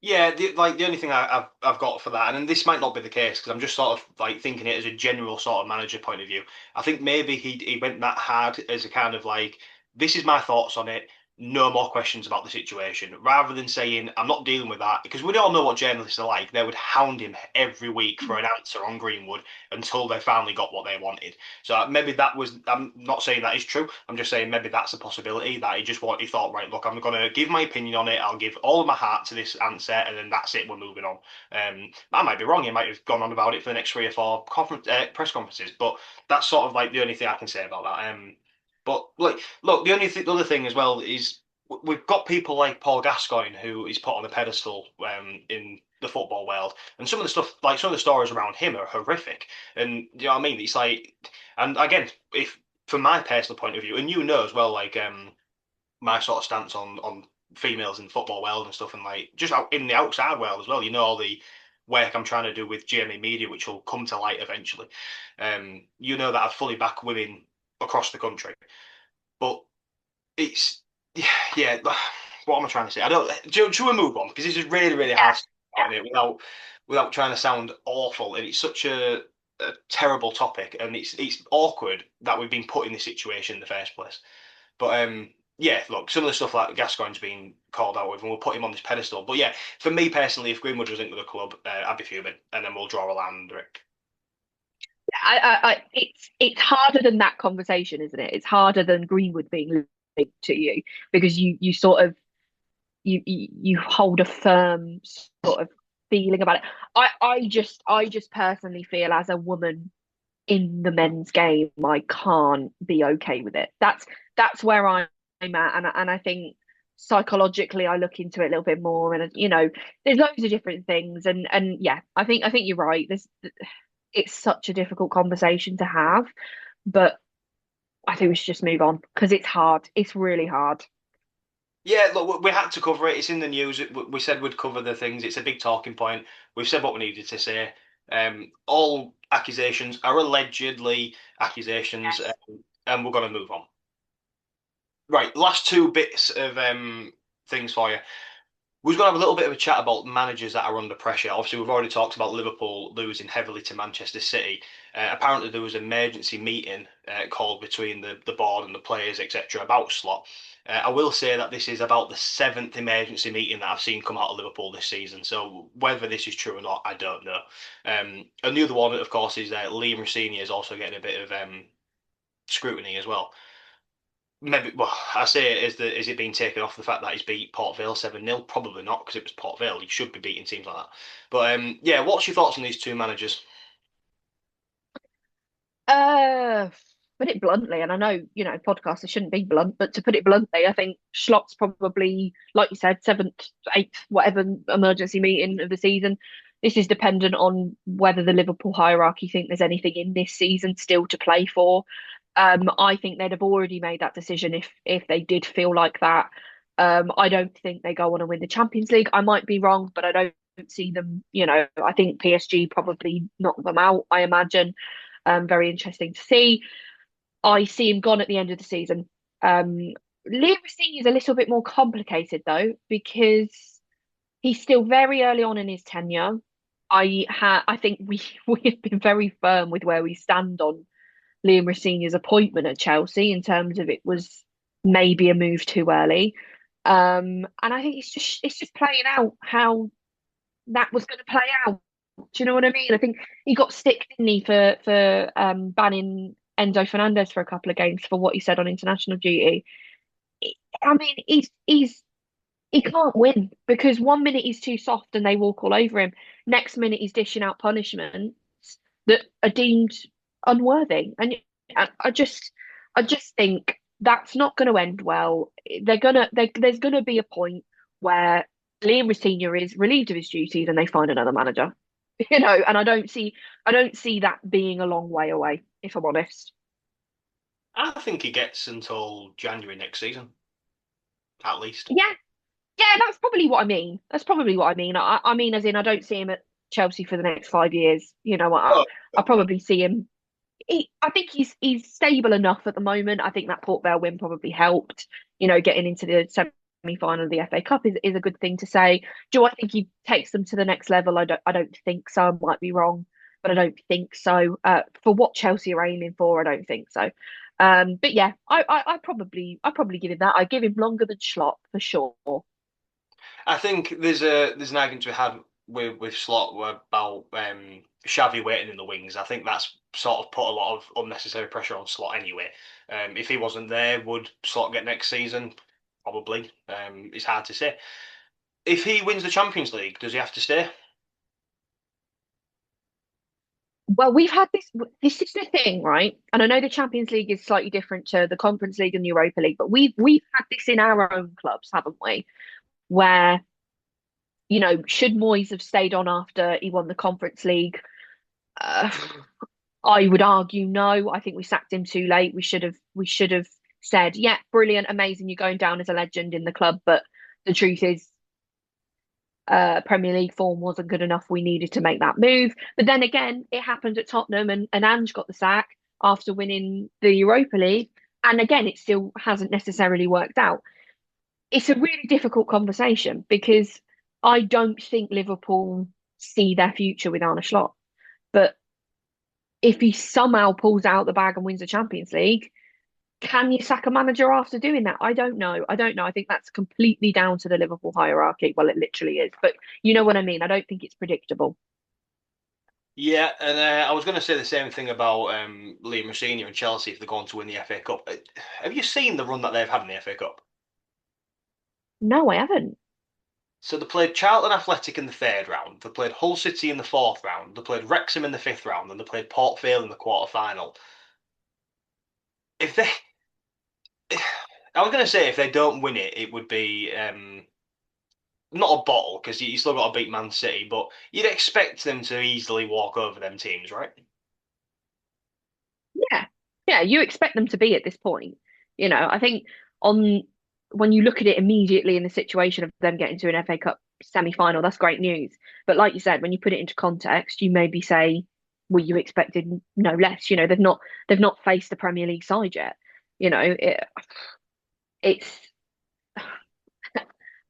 Yeah, the only thing I've got for that, and this might not be the case because I'm just sort of like thinking it as a general sort of manager point of view. I think maybe he went that hard as a kind of like, this is my thoughts on it. No more questions about the situation, rather than saying I'm not dealing with that because we all know what journalists are like. They would hound him every week for an answer on Greenwood until they finally got what they wanted. So maybe that was. I'm not saying that is true. I'm just saying maybe that's a possibility that he thought, right, look, I'm going to give my opinion on it. I'll give all of my heart to this answer, and then that's it. We're moving on. I might be wrong. He might have gone on about it for the next 3 or 4 press conferences, but that's sort of like the only thing I can say about that. But like, look, the other thing as well is we've got people like Paul Gascoigne who is put on a pedestal in the football world, and some of the stuff, like some of the stories around him, are horrific. And you know what I mean? It's like, and again, if from my personal point of view, and as well, like my sort of stance on females in the football world and stuff, and like just out in the outside world as well. All the work I'm trying to do with GME Media, which will come to light eventually. That I fully back women across the country, but it's yeah. What am I trying to say? I don't. Should we move on? Because this is really, really hard to talk about it without trying to sound awful, and it's such a terrible topic, and it's awkward that we've been put in this situation in the first place. But yeah, look, some of the stuff like Gascoigne's been called out with, and we'll put him on this pedestal. But yeah, for me personally, if Greenwood was into the club, I'd be fuming, and then we'll draw a line under it. It's harder than that conversation, isn't it? It's harder than Greenwood being linked to you because you sort of you hold a firm sort of feeling about it. I just personally feel as a woman in the men's game, I can't be okay with it. That's where I'm at, and I think psychologically I look into it a little bit more, and there's loads of different things, and yeah, I think you're right. It's such a difficult conversation to have, but I think we should just move on because it's hard. It's really hard. Yeah, look, we had to cover it. It's in the news. We said we'd cover the things. It's a big talking point. We've said what we needed to say. All accusations are allegedly accusations, Yes. and we're going to move on. Right, last two bits of things for you. We're going to have a little bit of a chat about managers that are under pressure. Obviously, we've already talked about Liverpool losing heavily to Manchester City. Apparently, there was an emergency meeting called between the board and the players, etc., about Slot. I will say that this is about the seventh emergency meeting that I've seen come out of Liverpool this season. So whether this is true or not, I don't know. And the other one, of course, is Liam Rosenior is also getting a bit of scrutiny as well. Maybe, well, I say it, is it being taken off the fact that he's beat Port Vale 7-0? Probably not, because it was Port Vale. He should be beating teams like that. But yeah, what's your thoughts on these two managers? Uh, put it bluntly, and I know, podcasters shouldn't be blunt, but to put it bluntly, I think Schlott's probably, like you said, seventh, eighth, whatever emergency meeting of the season. This is dependent on whether the Liverpool hierarchy think there's anything in this season still to play for. I think they'd have already made that decision if they did feel like that. I don't think they go on and win the Champions League. I might be wrong, but I don't see them. I think PSG probably knock them out, I imagine. Very interesting to see. I see him gone at the end of the season. Liam Rosenior is a little bit more complicated though, because he's still very early on in his tenure. I think we we have been very firm with where we stand on Liam Rosenior's appointment at Chelsea in terms of it was maybe a move too early. And I think it's just playing out how that was going to play out. Do you know what I mean? I think he got stick, didn't he, for banning Enzo Fernandez for a couple of games for what he said on international duty. I mean, he can't win because one minute he's too soft and they walk all over him. Next minute he's dishing out punishments that are deemed unworthy. And I just think that's not going to end well. There's gonna be a point where Liam Rosenior is relieved of his duties and they find another manager. And I don't see that being a long way away, if I'm honest. I think he gets until January next season, at least. Yeah, yeah, that's probably what I mean. That's probably what I mean. I mean, as in, I don't see him at Chelsea for the next 5 years. Oh, I probably see him. I think he's stable enough at the moment. I think that Port Vale win probably helped. Getting into the semi-final of the FA Cup is a good thing to say. Do I think he takes them to the next level? I don't think so. I might be wrong, but I don't think so. For what Chelsea are aiming for, I don't think so. But yeah, I probably give him that. I give him longer than Slot for sure. I think there's an argument to be had with Slot about Xavi waiting in the wings. I think that's sort of put a lot of unnecessary pressure on Slot anyway. If he wasn't there, would Slot get next season? Probably. It's hard to say. If he wins the Champions League, does he have to stay? Well, we've had this. This is the thing, right? And I know the Champions League is slightly different to the Conference League and the Europa League, but we've had this in our own clubs, haven't we? Where should Moyes have stayed on after he won the Conference League? Uh, I would argue no. I think we sacked him too late. We should have said, yeah, brilliant, amazing, you're going down as a legend in the club, but the truth is Premier League form wasn't good enough. We needed to make that move. But then again, it happened at Tottenham and Ange got the sack after winning the Europa League. And again, it still hasn't necessarily worked out. It's a really difficult conversation because I don't think Liverpool see their future with Arne Slot. But if he somehow pulls out the bag and wins the Champions League, can you sack a manager after doing that? I don't know. I don't know. I think that's completely down to the Liverpool hierarchy. Well, it literally is. But you know what I mean? I don't think it's predictable. Yeah, and I was going to say the same thing about Liam Rosenior and Chelsea if they're going to win the FA Cup. Have you seen the run that they've had in the FA Cup? No, I haven't. So they played Charlton Athletic in the third round, they played Hull City in the fourth round, they played Wrexham in the fifth round, and they played Port Vale in the quarter final. If they, I was going to say if they don't win it, it would be not a bottle because you still got to beat Man City, but you'd expect them to easily walk over them teams, right? Yeah. Yeah, you expect them to be at this point. I think on when you look at it immediately in the situation of them getting to an FA Cup semi-final, that's great news. But like you said, when you put it into context, you maybe say, well, you expected no less. They've not faced the Premier League side yet. It's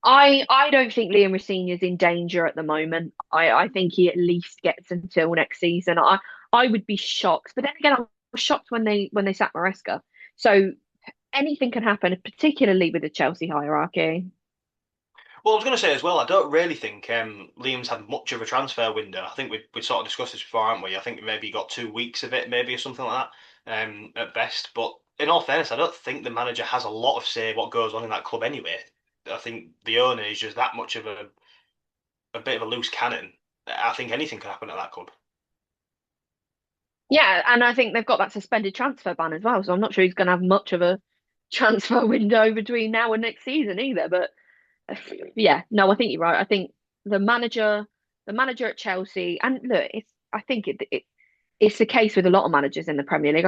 I don't think Liam Rosenior is in danger at the moment. I think he at least gets until next season. I would be shocked, but then again, I was shocked when they sacked Maresca. So anything can happen, particularly with the Chelsea hierarchy. Well, I was going to say as well, I don't really think Liam's had much of a transfer window. I think we sort of discussed this before, haven't we? I think maybe he got 2 weeks of it, maybe or something like that, at best. But in all fairness, I don't think the manager has a lot of say what goes on in that club anyway. I think the owner is just that much of a bit of a loose cannon. I think anything could happen at that club. Yeah, and I think they've got that suspended transfer ban as well. So I'm not sure he's going to have much of a transfer window between now and next season either. But yeah, no, I think you're right. I think the manager, the manager at Chelsea, and look, I think it's the case with a lot of managers in the Premier League.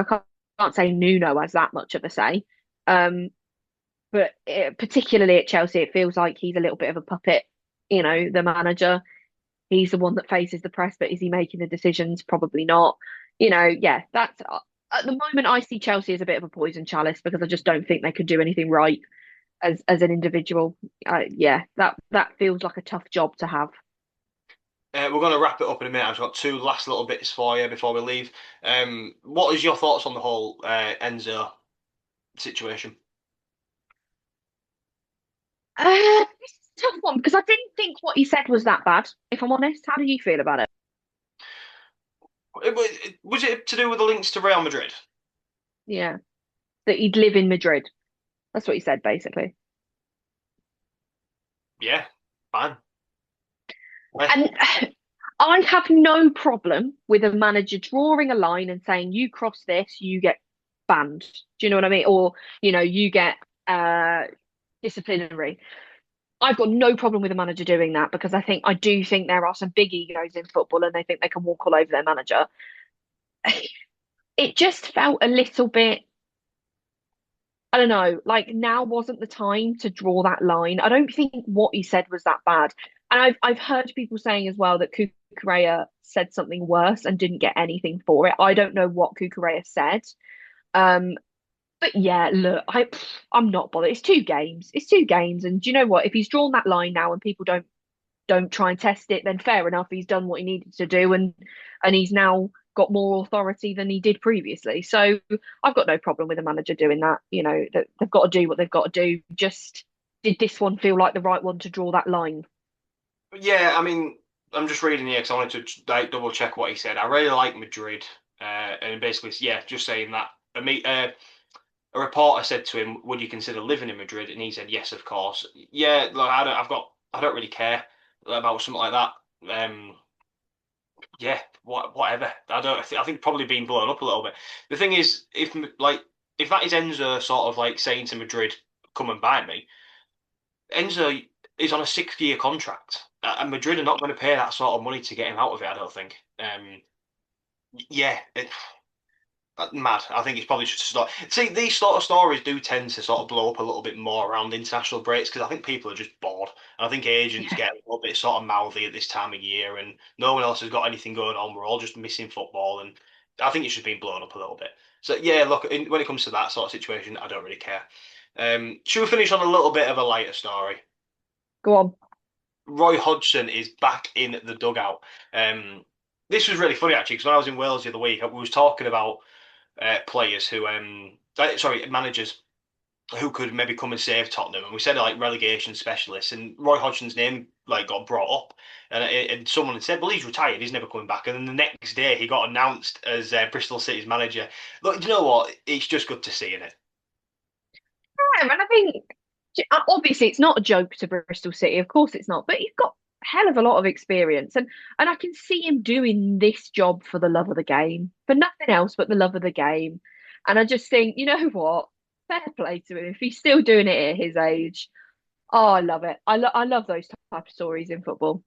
Can't say Nuno has that much of a say, um, but particularly at Chelsea, it feels like he's a little bit of a puppet. The manager. He's the one that faces the press, but is he making the decisions? Probably not. Yeah, that's at the moment I see Chelsea as a bit of a poison chalice because I just don't think they could do anything right as an individual. Yeah, that feels like a tough job to have. We're going to wrap it up in a minute. I've got two last little bits for you before we leave. What is your thoughts on the whole Enzo situation? It's a tough one because I didn't think what he said was that bad. If I'm honest, how do you feel about it? Was it to do with the links to Real Madrid? Yeah, that he'd live in Madrid. That's what he said, basically. Yeah, fine. Eh, And I have no problem with a manager drawing a line and saying, you cross this, you get banned. Do you know what I mean? Or, you get uh disciplinary. I've got no problem with a manager doing that because I do think there are some big egos in football and they think they can walk all over their manager. It just felt a little bit, I don't know, like now wasn't the time to draw that line. I don't think what he said was that bad. And I've heard people saying as well that Cucurella said something worse and didn't get anything for it. I don't know what Cucurella said. Um, but yeah, look, I'm not bothered. It's two games. It's two games, and do you know what? If he's drawn that line now and people don't try and test it, then fair enough. He's done what he needed to do, and he's now got more authority than he did previously. So I've got no problem with a manager doing that. That they've got to do what they've got to do. Just did this one feel like the right one to draw that line? yeah, I mean, I'm just reading here because I wanted to like double check what he said. I really like Madrid, and basically, yeah, just saying that. A reporter said to him, "Would you consider living in Madrid?" And he said, "Yes, of course." Yeah, look, I don't really care about something like that. Yeah, whatever. I think probably being blown up a little bit. The thing is, if that is Enzo sort of like saying to Madrid, "Come and buy me," Enzo is on a 6 year contract, and Madrid are not going to pay that sort of money to get him out of it. I don't think. Yeah, mad. I think it's probably just a story. See, these sort of stories do tend to sort of blow up a little bit more around international breaks because I think people are just bored. And I think agents Yeah. get a little bit sort of mouthy at this time of year, and no one else has got anything going on. We're all just missing football, and I think it's just been blown up a little bit. So yeah, look, when it comes to that sort of situation, I don't really care. Should we finish on a little bit of a lighter story? Go on. Roy Hodgson is back in the dugout. Um, this was really funny actually because when I was in Wales the other week, we was talking about players who, sorry, managers who could maybe come and save Tottenham, and we said like relegation specialists, and Roy Hodgson's name like got brought up, and someone had said, "Well, he's retired, he's never coming back," and then the next day he got announced as Bristol City's manager. Look, do you know what? It's just good to see in it. Yeah, and I think obviously it's not a joke to Bristol City, of course it's not, but he's got a hell of a lot of experience, and I can see him doing this job for the love of the game, for nothing else but the love of the game. And I just think, you know what? Fair play to him if he's still doing it at his age. Oh, I love it. I love those type of stories in football.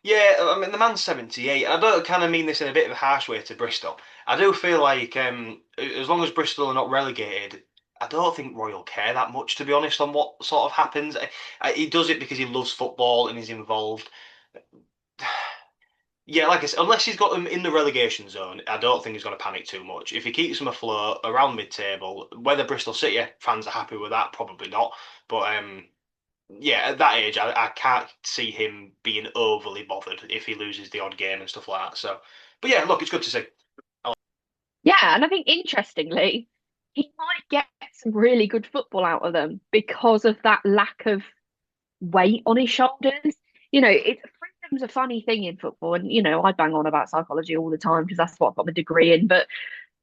Yeah, I mean the man's 78. I don't kind of mean this in a bit of a harsh way to Bristol. I do feel like as long as Bristol are not relegated, I don't think Roy will care that much, to be honest, on what sort of happens. He does it because he loves football and is involved. Yeah, like I said, unless he's got them in the relegation zone, I don't think he's going to panic too much. If he keeps them afloat around mid-table, whether Bristol City fans are happy with that, probably not. But yeah, at that age, I can't see him being overly bothered if he loses the odd game and stuff like that. So, but yeah, look, it's good to see. Yeah, and I think interestingly, he might get some really good football out of them because of that lack of weight on his shoulders. Freedom's a funny thing in football, and I bang on about psychology all the time because that's what I've got my degree in. But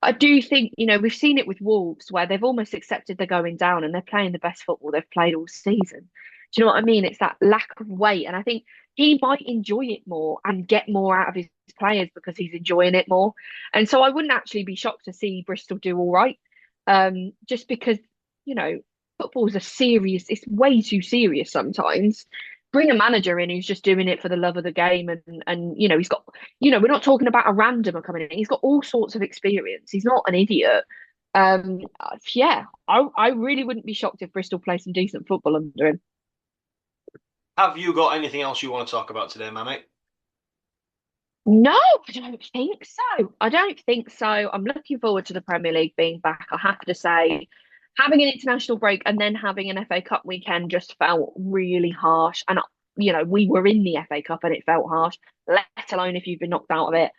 I do think, we've seen it with Wolves where they've almost accepted they're going down and they're playing the best football they've played all season. Do you know what I mean? It's that lack of weight. And I think he might enjoy it more and get more out of his players because he's enjoying it more. And so I wouldn't actually be shocked to see Bristol do all right. Just because, you know, football's it's way too serious sometimes. Bring a manager in who's just doing it for the love of the game and he's got we're not talking about a randomer coming in. He's got all sorts of experience. He's not an idiot. Yeah, I really wouldn't be shocked if Bristol play some decent football under him. Have you got anything else you want to talk about today, my mate? No, I don't think so. I don't think so. I'm looking forward to the Premier League being back. I have to say, having an international break and then having an FA Cup weekend just felt really harsh. And we were in the FA Cup and it felt harsh, let alone if you've been knocked out of it.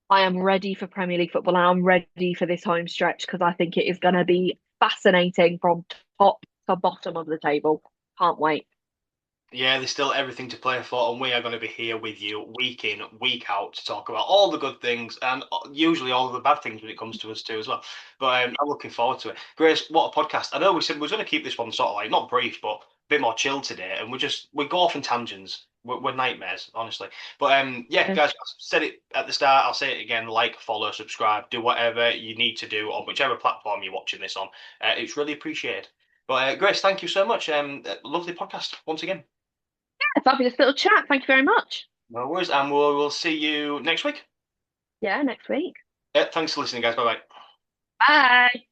I am ready for Premier League football and I'm ready for this home stretch because I think it is going to be fascinating from top to bottom of the table. Can't wait. Yeah, there's still everything to play for, and we are going to be here with you week in, week out to talk about all the good things and usually all the bad things when it comes to us too as well. But I'm looking forward to it. Grace, what a podcast! I know we said we were going to keep this one sort of like not brief, but a bit more chill today, and we go off in tangents. We're nightmares, honestly. But yeah, Yeah. guys, I said it at the start. I'll say it again: like, follow, subscribe, do whatever you need to do on whichever platform you're watching this on. It's really appreciated. But Grace, thank you so much. Lovely podcast once again. Fabulous little chat. Thank you very much. No worries, and we'll see you next week. Yeah, next week. Thanks for listening, guys. Bye bye. Bye.